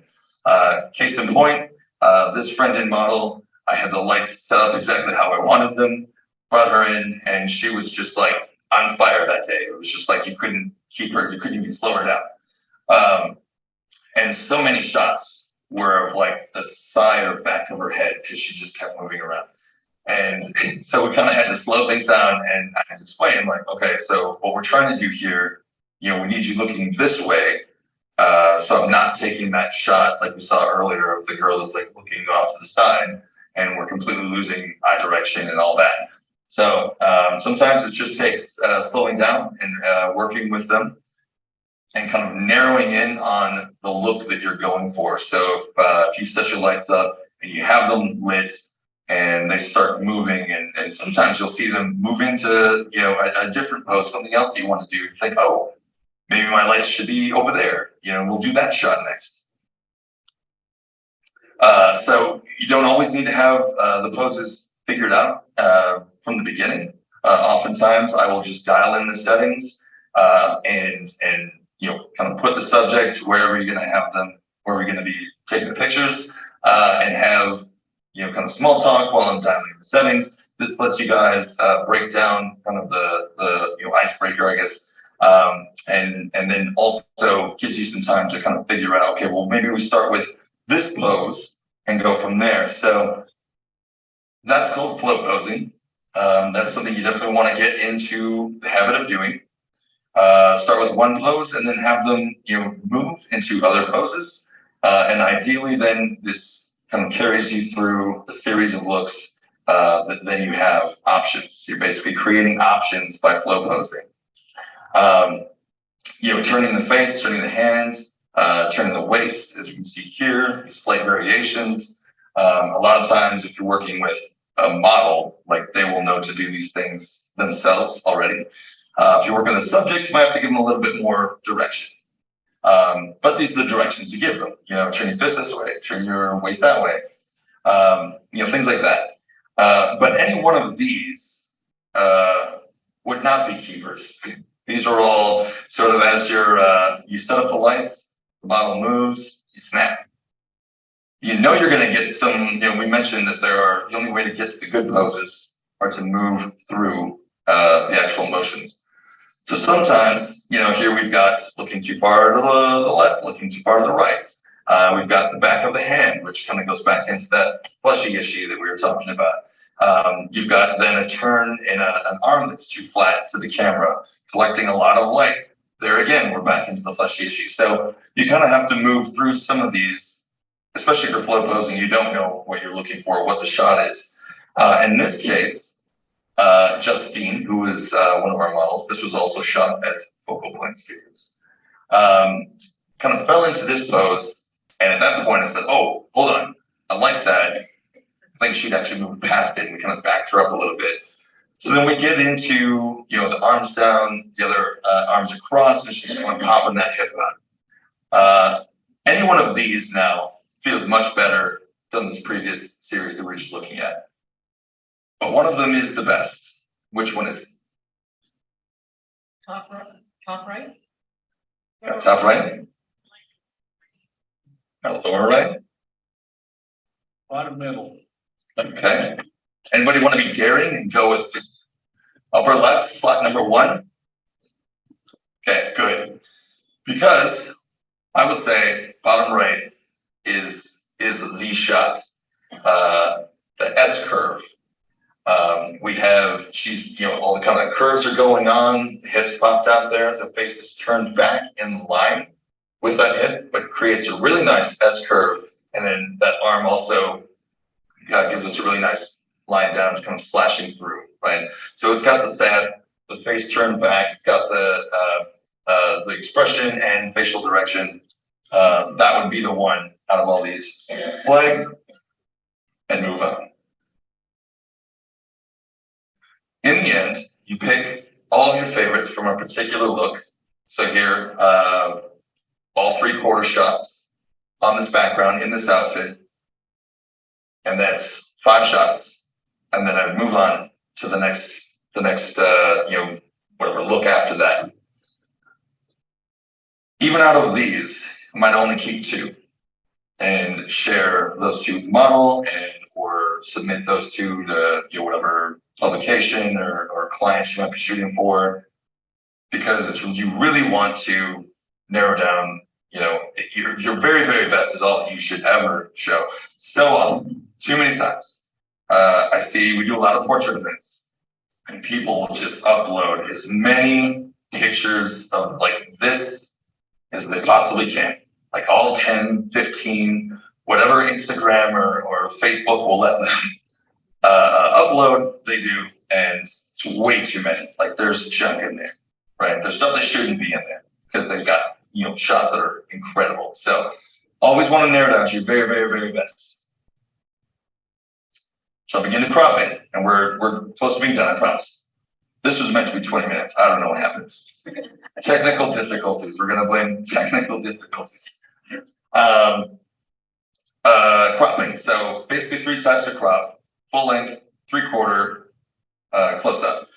Case in point, this friend and model, I had the lights set up exactly how I wanted them, brought her in, and she was just like on fire that day. It was just like you couldn't even slow her down. And so many shots were of like the side or back of her head because she just kept moving around. And so we kind of had to slow things down, and I had to explain like, okay, so what we're trying to do here, we need you looking this way. So I'm not taking that shot like we saw earlier of the girl that's like looking off to the side, and we're completely losing eye direction and all that. So sometimes it just takes slowing down and working with them and kind of narrowing in on the look that you're going for. So if you set your lights up and you have them lit and they start moving, and sometimes you'll see them moving to a different pose, something else that you want to do. You think, oh, maybe my lights should be over there. We'll do that shot next. So you don't always need to have the poses figured out from the beginning. Oftentimes I will just dial in the settings and kind of put the subject wherever you're going to have them, where we're going to be taking the pictures, and have kind of small talk while I'm dialing the settings. This lets you guys break down kind of the icebreaker, I guess. And then also gives you some time to kind of figure out, okay, well, maybe we start with this pose and go from there. So that's called flow posing. That's something you definitely want to get into the habit of doing. Start with one pose and then have them, move into other poses. And ideally then this kind of carries you through a series of looks that then you have options. You're basically creating options by flow posing. Turning the face, turning the hand, turning the waist, as you can see here, slight variations. A lot of times if you're working with a model, like they will know to do these things themselves already. If you're working with a subject, you might have to give them a little bit more direction. But these are the directions you give them. Turn your fist this way, turn your waist that way. Things like that. But any one of these would not be keepers. These are all sort of as you set up the lights, the model moves, you snap. you know you're going to get some, we mentioned that the only way to get to the good poses are to move through the actual motions. So sometimes, here we've got looking too far to the left, looking too far to the right. We've got the back of the hand, which kind of goes back into that fleshy issue that we were talking about. You've got then a turn in an arm that's too flat to the camera, collecting a lot of light. There again, we're back into the fleshy issue. So you kind of have to move through some of these, especially for flow posing. You don't know what you're looking for, what the shot is. In this case, Justine, who is one of our models, this was also shot at Focal Point Studios, kind of fell into this pose. And at that point, I said, oh, hold on. I like that. I think she'd actually moved past it and we kind of backed her up a little bit. So then we get into, the arms down, the other arms across, and she's kind of popping that hip out. Any one of these now feels much better than this previous series that we were just looking at. But one of them is the best. Which one is it? Top right? Got top right? Got lower right? Bottom middle. Okay. Anybody want to be daring and go with upper left, slot number 1? Okay, good. Because I would say bottom right is the shot. The S curve. She's, all the kind of curves are going on, hips popped out there, the face is turned back in line with that hip, but creates a really nice S curve. And then that arm also gives us a really nice line down, kind of slashing through, right? So it's got the face turned back, it's got the expression and facial direction. That would be the one out of all these. Flag and move on. In the end, you pick all of your favorites from a particular look. So here, all 3/4 shots on this background in this outfit. And that's 5 shots. And then I would move on to the next, whatever look after that. Even out of these, I might only keep 2 and share those 2 with the model or submit those 2 to, whatever publication or clients you might be shooting for, because you really want to narrow down, your very, very best is all that you should ever show. So often, too many times, I see we do a lot of portrait events and people will just upload as many pictures of like this as they possibly can, like all 10, 15, whatever Instagram or Facebook will let them upload, they do, and it's way too many. Like there's junk in there, right? There's stuff that shouldn't be in there because they've got, shots that are incredible. So always want to narrow down to your very, very, very best. So I begin to crop it, and we're supposed to be done, I promise. This was meant to be 20 minutes. I don't know what happened. Technical difficulties. We're gonna blame technical difficulties. Cropping. So basically 3 types of crop: full length, 3/4, close up.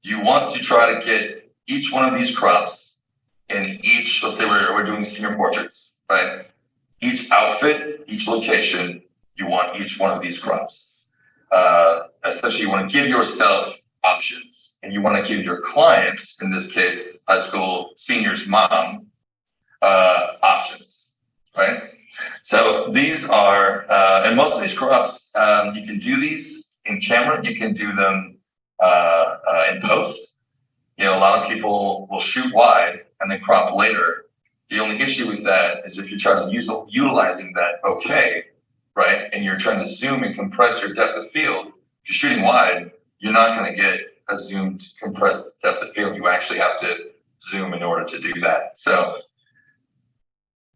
You want to try to get each one of these crops in each, let's say we're doing senior portraits, right? Each outfit, each location, you want each one of these crops. Essentially, you want to give yourself options, and you want to give your client, in this case, high school senior's mom, options, right? So these are, and most of these crops, you can do these in camera, you can do them in post. A lot of people will shoot wide and then crop later. The only issue with that is if you're trying to utilizing that bokeh, right, and you're trying to zoom and compress your depth of field, if you're shooting wide, you're not going to get a zoomed, compressed depth of field. You actually have to zoom in order to do that. So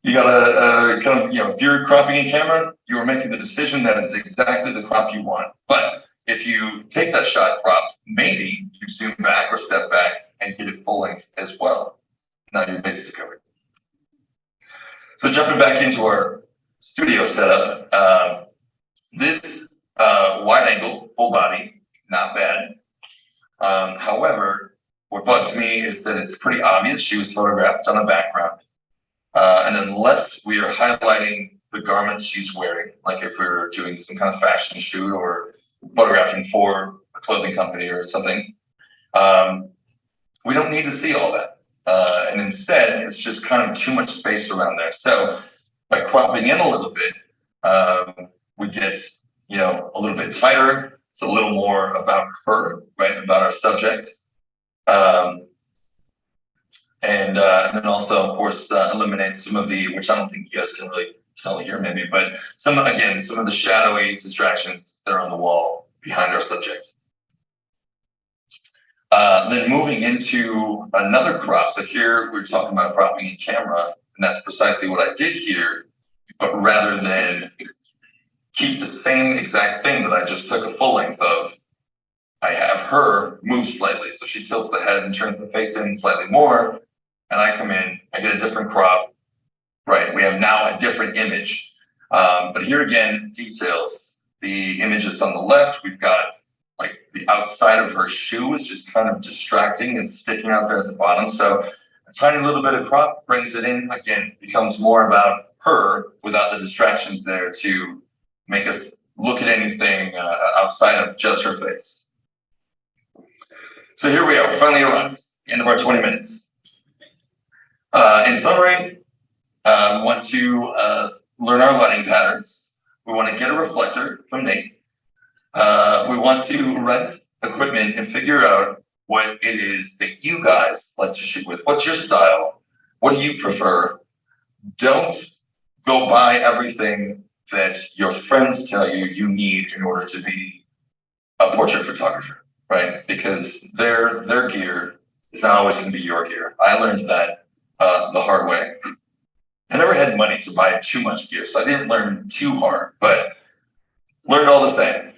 you gotta kind of, if you're cropping in camera, you are making the decision that is exactly the crop you want. But if you take that shot crop, maybe you zoom back or step back and get it full length as well. Now you're basically covered. So jumping back into our studio setup, this wide angle, full body, not bad. However, what bugs me is that it's pretty obvious she was photographed on the background. And unless we are highlighting the garments she's wearing, like if we're doing some kind of fashion shoot or photographing for a clothing company or something. We don't need to see all that. And instead, it's just kind of too much space around there. So by cropping in a little bit, we get, a little bit tighter. It's a little more about her, right? About our subject. And then also, of course, eliminate some of the, which I don't think you guys can really tell here maybe, but some of the shadowy distractions that are on the wall behind our subject. Then moving into another crop. So here we're talking about cropping in camera, and that's precisely what I did here. But rather than keep the same exact thing that I just took a full length of, I have her move slightly. So she tilts the head and turns the face in slightly more, and I come in, I get a different crop. Right, we have now a different image. But here again, details. The image that's on the left, we've got like the outside of her shoe is just kind of distracting and sticking out there at the bottom. So a tiny little bit of crop brings it in. Again, becomes more about her without the distractions there to make us look at anything outside of just her face. So here we are, finally arrived, end of our 20 minutes. In summary, we want to learn our lighting patterns. We want to get a reflector from Nate. We want to rent equipment and figure out what it is that you guys like to shoot with. What's your style? What do you prefer? Don't go buy everything that your friends tell you you need in order to be a portrait photographer, right? Because their gear is not always going to be your gear. I learned that the hard way. I never had money to buy too much gear, so I didn't learn too hard, but learned all the same.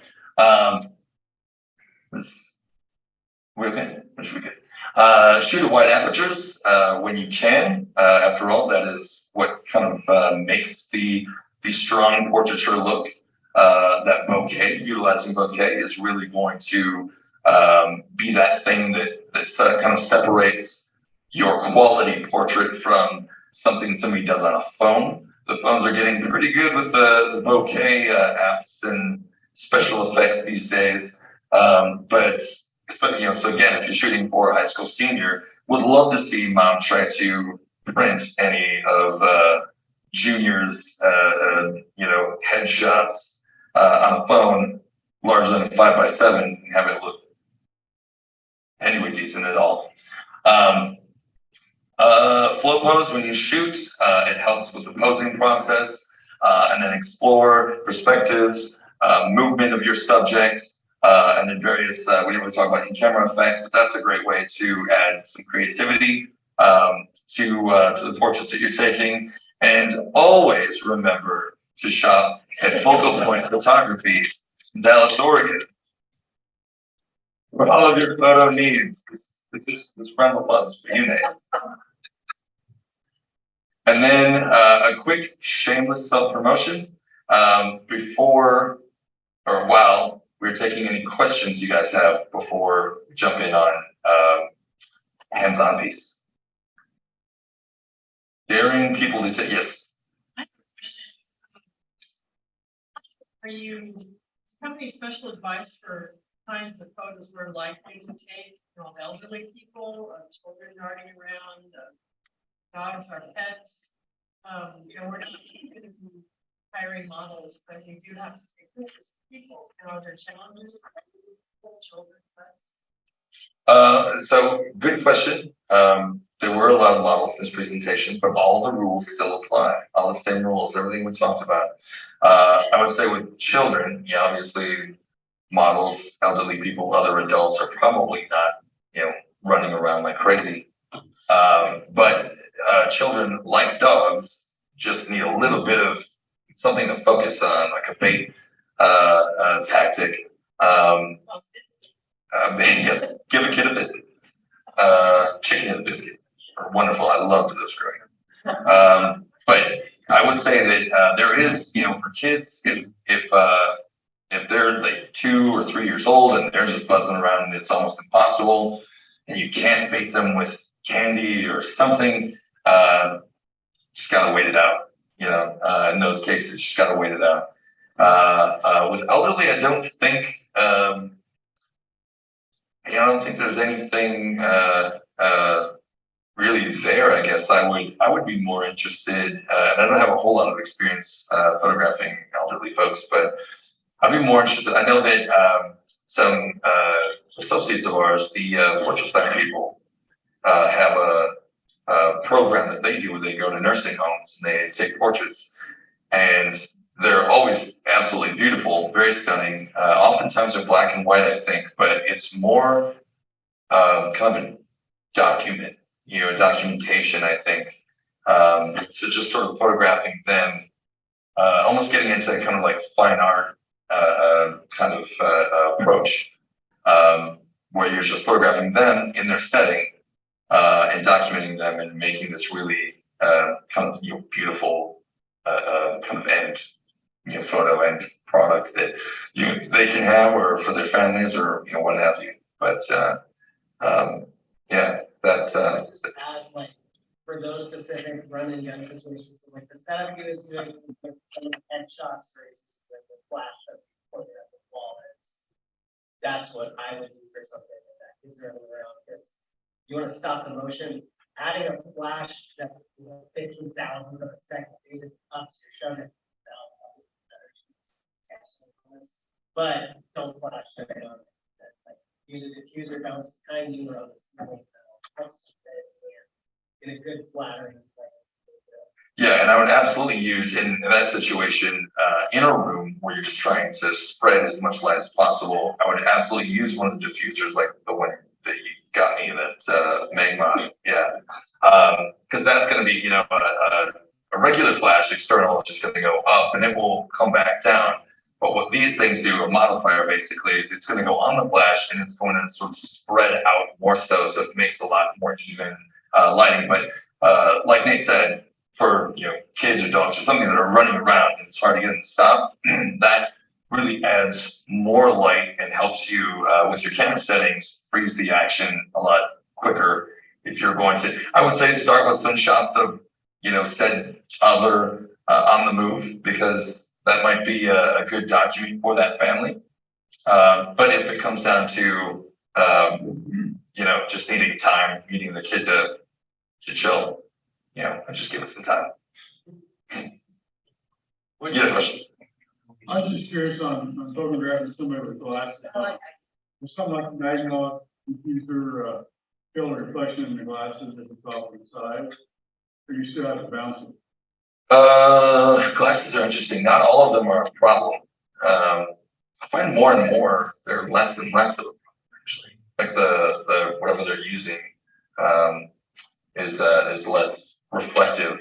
We okay? Should we get? Shoot at wide apertures when you can. After all, that is what kind of makes the strong portraiture look. That bokeh, utilizing bokeh, is really going to be that thing that kind of separates your quality portrait from something somebody does on a phone. The phones are getting pretty good with the bokeh apps and special effects these days. But so again, if you're shooting for a high school senior, would love to see mom try to print any of juniors, headshots on a phone larger than a 5x7 and have it look anyway decent at all. Flow pose when you shoot, it helps with the posing process, and then explore perspectives, movement of your subject, and then various, we didn't really talk about in-camera effects, but that's a great way to add some creativity to the portraits that you're taking. And always remember to shop at Focal Point Photography in Dallas, Oregon, for all of your photo needs. This round of applause is for you, Nate. And then a quick shameless self-promotion before or while we're taking any questions you guys have before we jump in on hands-on piece. Daring people to take, yes. Do you have any special advice for kinds of photos we're likely to take from elderly people, children running around, dogs or pets? We're not going to be hiring models, but we do have to take pictures of people. Are there challenges for children, pets? So good question. There were a lot of models in this presentation, but all the rules still apply. All the same rules, everything we talked about. I would say with children, obviously models, elderly people, other adults are probably not, running around like crazy. But children, like dogs, just need a little bit of something to focus on, like a bait tactic. Yes, give a kid a biscuit. Chicken and a biscuit are wonderful. I loved those growing up. But I would say that there is, for kids, if they're like 2 or 3 years old and they're just buzzing around and it's almost impossible, and you can't bait them with candy or something, just gotta wait it out. in those cases, you just gotta wait it out. With elderly, I don't think, I don't think there's anything, really there. I guess I would be more interested, and I don't have a whole lot of experience, photographing elderly folks, but I'd be more interested. I know that, some, associates of ours, the, Portrait Planner people, have a program that they do where they go to nursing homes and they take portraits, and they're always absolutely beautiful, very stunning. Oftentimes they're black and white, I think, but it's more kind of a document, documentation, I think. So just sort of photographing them, almost getting into kind of like fine art kind of approach, where you're just photographing them in their setting, and documenting them and making this really kind of beautiful kind of end photo end product that they can have, or for their families, or what have you. But yeah, that Just add, like, for those specific run and gun situations, so like the setup he was doing with the headshots versus with the flash of pointing at the wall. That's what I would do for something like that. Kids running around, because you want to stop the motion. Adding a flash that 15,000 of a second is up, so you're showing it. But don't flash right on it. Like, use a diffuser, bounce behind you or on the ceiling. In a good flattering way. Yeah, and I would absolutely use in that situation, in a room where you're just trying to spread as much light as possible, I would absolutely use one of the diffusers, like the one that you got me, that magma. Yeah, because that's going to be, a regular flash external is just going to go up and it will come back down. But what these things do, a modifier basically, is it's going to go on the flash and it's going to sort of spread out more so it makes a lot more even lighting. But like Nate said, for kids or dogs or something that are running around and it's hard to get them to stop, that really adds more light and helps you with your camera settings freeze the action a lot quicker. If you're going to, I would say start with some shots of said toddler on the move, because that might be a good document for that family. But if it comes down to just needing time, needing the kid to chill, I just give it some time. You had a question? I'm just curious on photographing somebody with glasses. Something like Magma diffuser, fill a reflection in the glasses at the top and side, or you still have to bounce it. Glasses are interesting. Not all of them are a problem. I find more and more they're less and less of a problem, actually. Like the whatever they're using is less reflective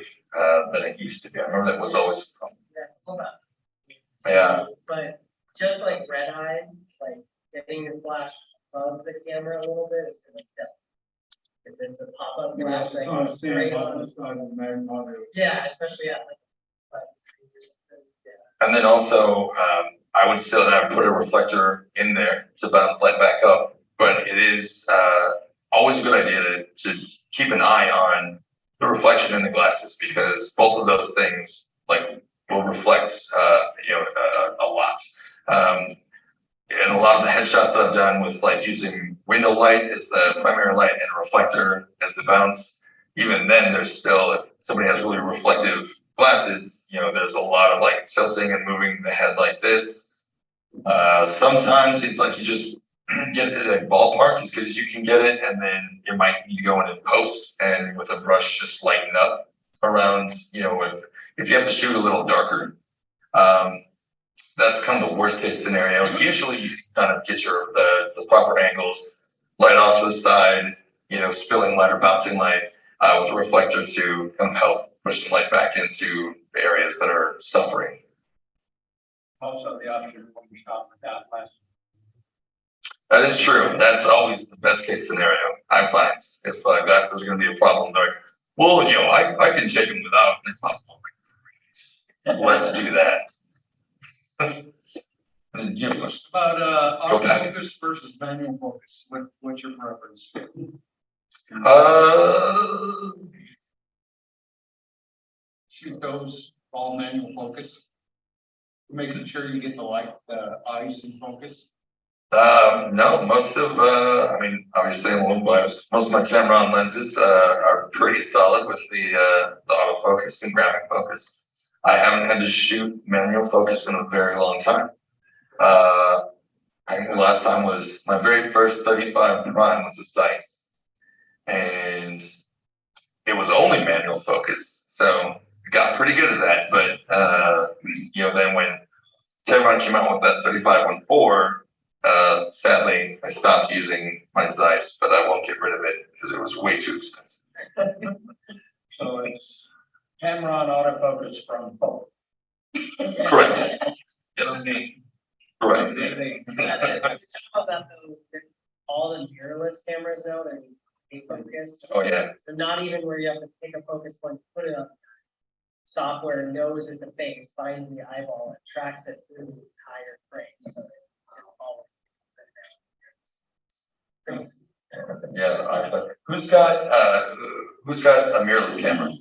than it used to be. I remember that was always Hold on. Yeah. But just like red eye, like getting your flash above the camera a little bit is gonna help. If it's a pop-up flash, like straight on. Yeah, especially at like. And then also, I would still have put a reflector in there to bounce light back up. But it is always a good idea to keep an eye on the reflection in the glasses, because both of those things will reflect a lot. And a lot of the headshots that I've done with using window light as the primary light and a reflector as the bounce, even then there's still, if somebody has really reflective glasses, there's a lot of tilting and moving the head like this. Sometimes it's you just get it at ballpark as good as you can get it, and then you might need to go in and post and with a brush just lighten up around, if you have to shoot a little darker. That's kind of the worst case scenario. Usually you can kind of get the proper angles, light off to the side, spilling light or bouncing light with a reflector to kind of help push the light back into the areas that are suffering. Also, the option when you stop without glasses. That is true. That's always the best case scenario, I find. If glasses are going to be a problem, they're well, I can take them without. Let's do that. About autofocus versus manual focus. What's your preference? Shoot those all manual focus? Making sure you get the eyes in focus? No, most of, I mean, obviously I'm a little biased. Most of my Tamron lenses, are pretty solid with the autofocus and graphic focus. I haven't had to shoot manual focus in a very long time. I think the last time was my very first 35 prime was a Zeiss. And it was only manual focus. So I got pretty good at that. But, then when Tamron came out with that 35-1.4, sadly, I stopped using my Zeiss, but I won't get rid of it because it was way too expensive. So it's Tamron autofocus from both. Correct. Yes, correct. About all the mirrorless cameras now, they focus. Oh, yeah. So not even where you have to take a focus point, put it up. Software knows it's the face, finds the eyeball, and tracks it through the entire frame. So it's all. Yeah. Who's got a mirrorless camera?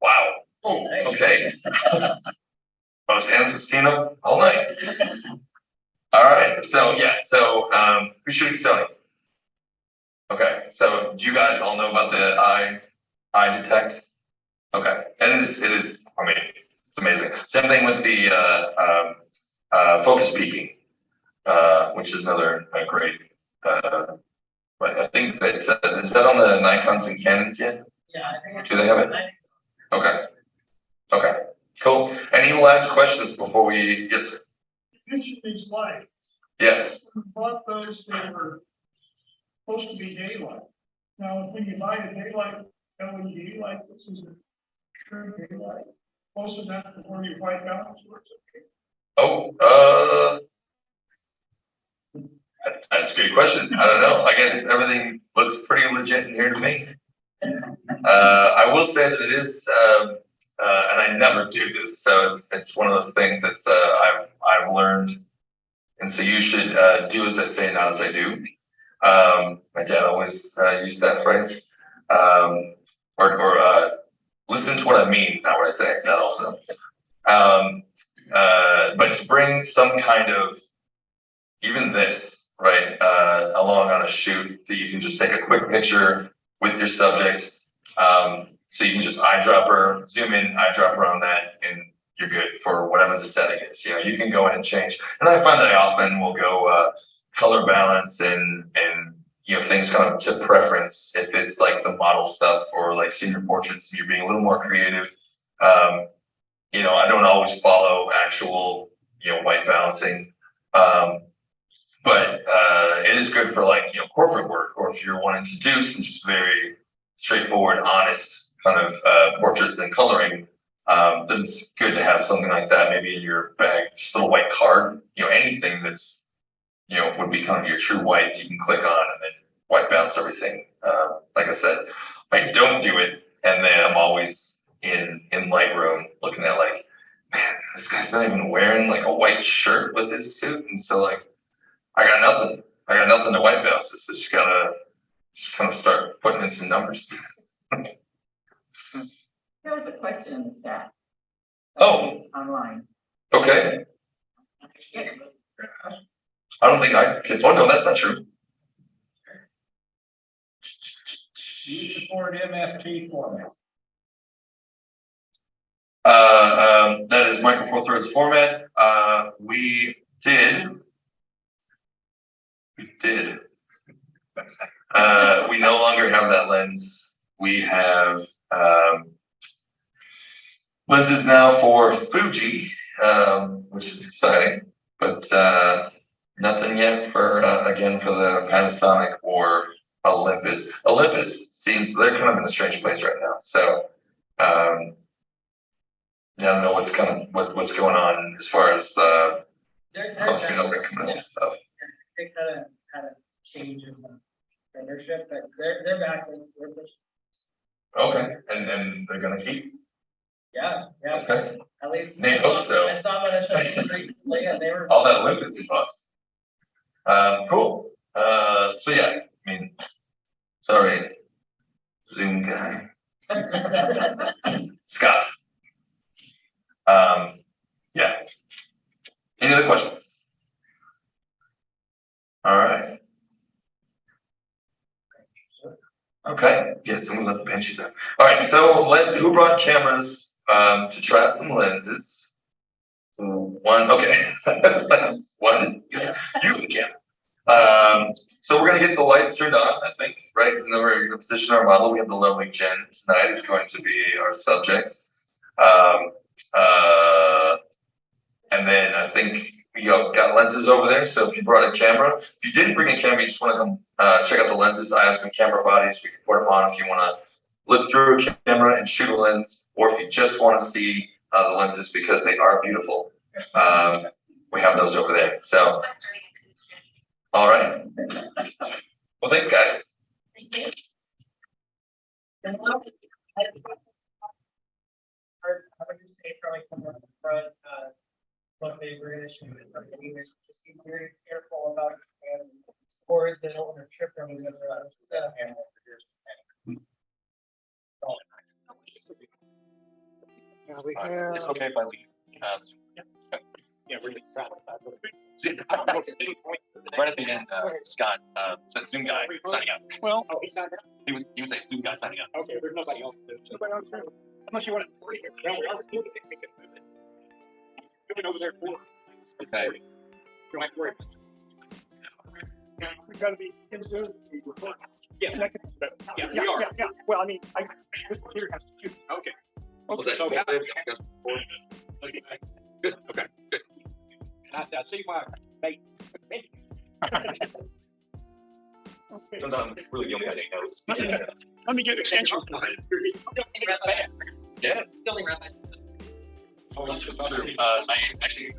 Wow. Oh, nice. Okay. Most hands have seen them all night. All right. So who's shooting Sony? Okay. So do you guys all know about the eye detect? Okay. And it is. I mean, it's amazing. Same thing with the focus peaking, which is another great. But I think that is that on the Nikons and Canons yet? Yeah, I think. Do they have it? Okay. Okay. Cool. Any last questions before we? Yes. Sir. You mentioned these lights. Yes. We bought those that were supposed to be daylight. Now, when you buy a daylight LED like this is a true daylight, most of that before your white balance works. Oh, that's a good question. I don't know. I guess everything looks pretty legit in here to me. I will say that it is, and I never do this, so it's one of those things that's I've learned, and so you should do as I say, not as I do. My dad always used that phrase, or listen to what I mean, not what I say. That also, but to bring some kind of even this right along on a shoot that you can just take a quick picture with your subject. So you can just eyedropper, zoom in, eyedropper on that, and you're good for whatever the setting is. You can go in and change. And I find that I often will go color balance and things kind of to preference if it's like the model stuff or like senior portraits and you're being a little more creative. I don't always follow actual white balancing. But it is good for like corporate work, or if you're wanting to do some just very straightforward, honest kind of portraits and coloring, then it's good to have something like that maybe in your bag, just a little white card, anything that's would be kind of your true white you can click on and then white balance everything. Like I said, I don't do it, and then I'm always in Lightroom looking at like, man, this guy's not even wearing like a white shirt with his suit, and so like. I got nothing to white balance. So just gotta kind of start putting in some numbers. There was a question in the chat. Oh. Online. Okay. I don't think I can. Oh no, that's not true. Do you support MFT format? That is Micro Four Thirds format. We did. We no longer have that lens. We have lenses now for Fuji, which is exciting, but nothing yet for for the Panasonic or Olympus. Olympus seems they're kind of in a strange place right now. So I don't know what's going on as far as posting over coming and stuff. They kind of had a change in the membership, but they're back in. Okay, and they're gonna keep. Yeah. Okay. At least They hope so. I saw them at a show recently, and they were. All that Olympus bucks. Cool. So yeah, I mean, sorry, Zoom guy, Scott. Yeah. Any other questions? All right. Okay, yes, someone let the banshees out. All right, so who brought cameras, to try out some lenses? One, okay, one, you can. So we're gonna get the lights turned on, I think, right? And then we're gonna position our model. We have the lovely Jen tonight is going to be our subject. And then I think we got lenses over there. So if you brought a camera, if you didn't bring a camera, you just want to come check out the lenses. I have some camera bodies we can put them on if you want to look through a camera and shoot a lens, or if you just want to see the lenses because they are beautiful. We have those over there. So, all right. Well, thanks, guys. Thank you. I would just say probably come up front, what they were gonna shoot in front of you, just be very careful about boards. I don't want to trip them because stuff. Yeah, we have. It's okay if I leave. Yeah, we're just proud of Right at the end, Scott, the Zoom guy signing up. Well, oh, he's not. He was a Zoom guy signing up. Okay, there's nobody else. Nobody else. Unless you want to. Well, we are moving it. We can move it. Doing over there for. Okay. Don't have to worry. Yeah, we gotta be in Zoom. We record. Yeah, yeah, we are. Yeah. Well, I mean, this computer has to shoot. Okay. Okay. So, yeah. Good. Okay. Good. I see why. Mate. Okay. Sometimes really the only guy that knows. Let me get extensions. Yeah. Building around that. Oh, true. I actually.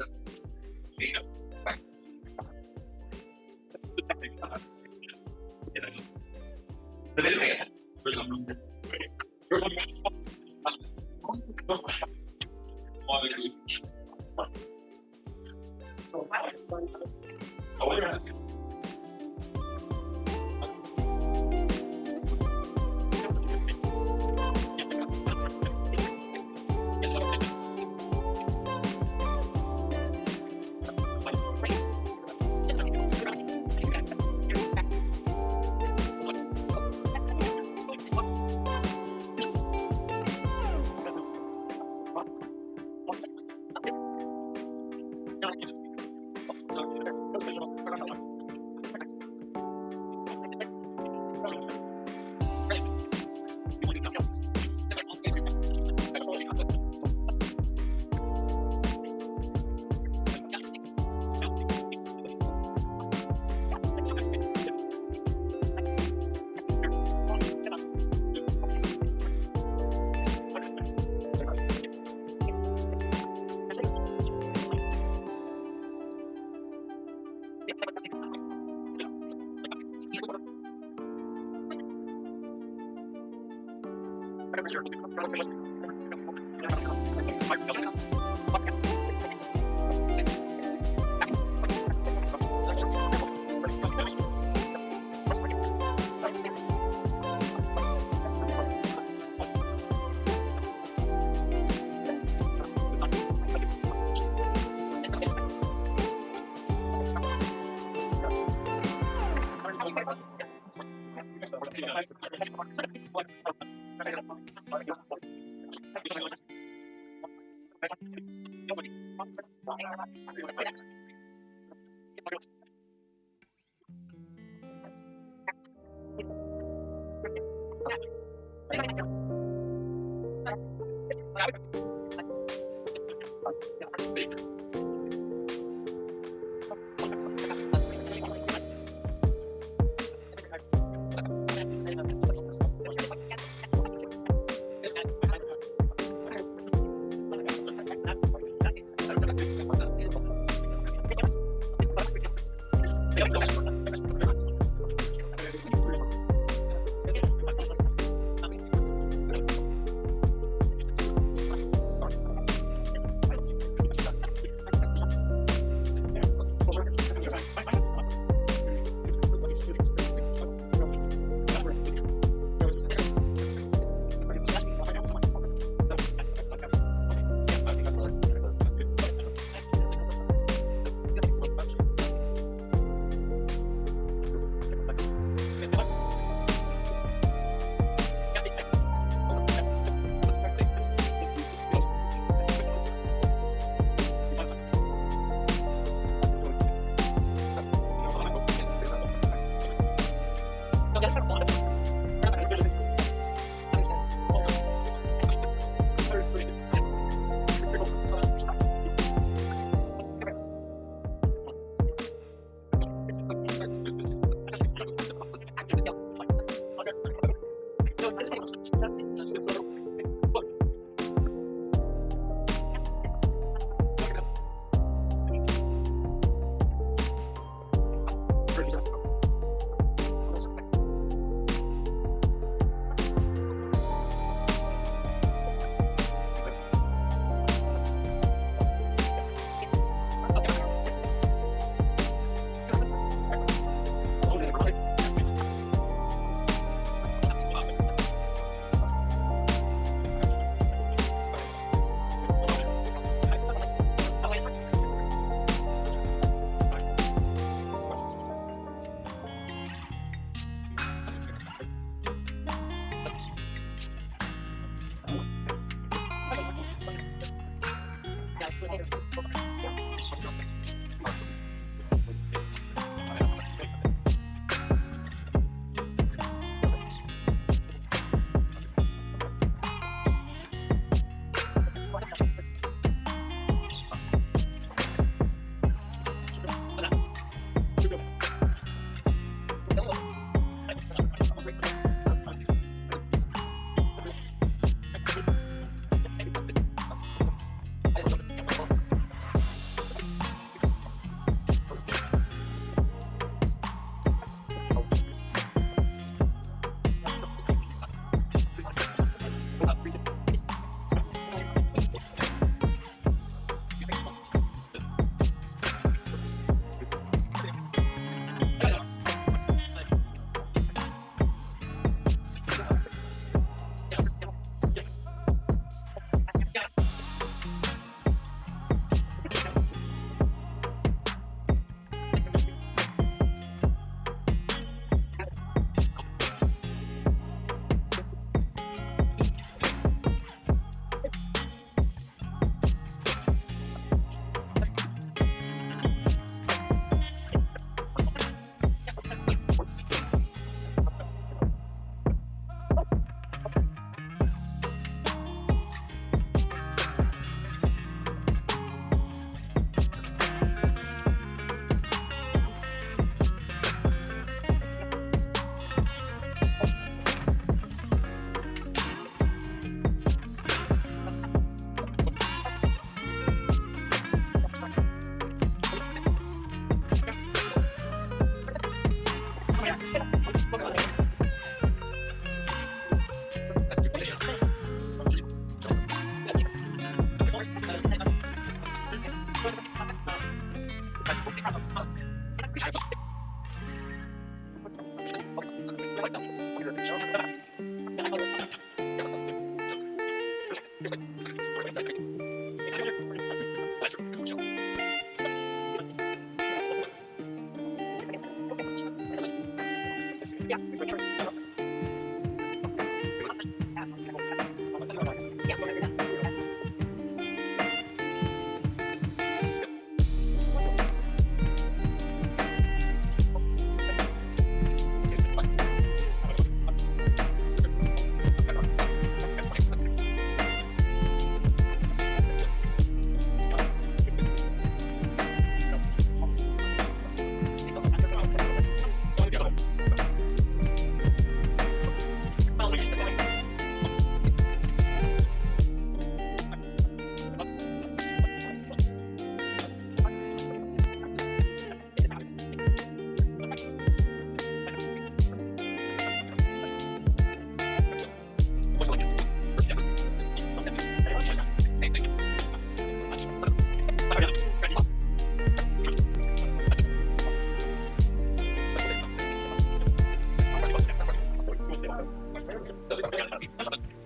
That's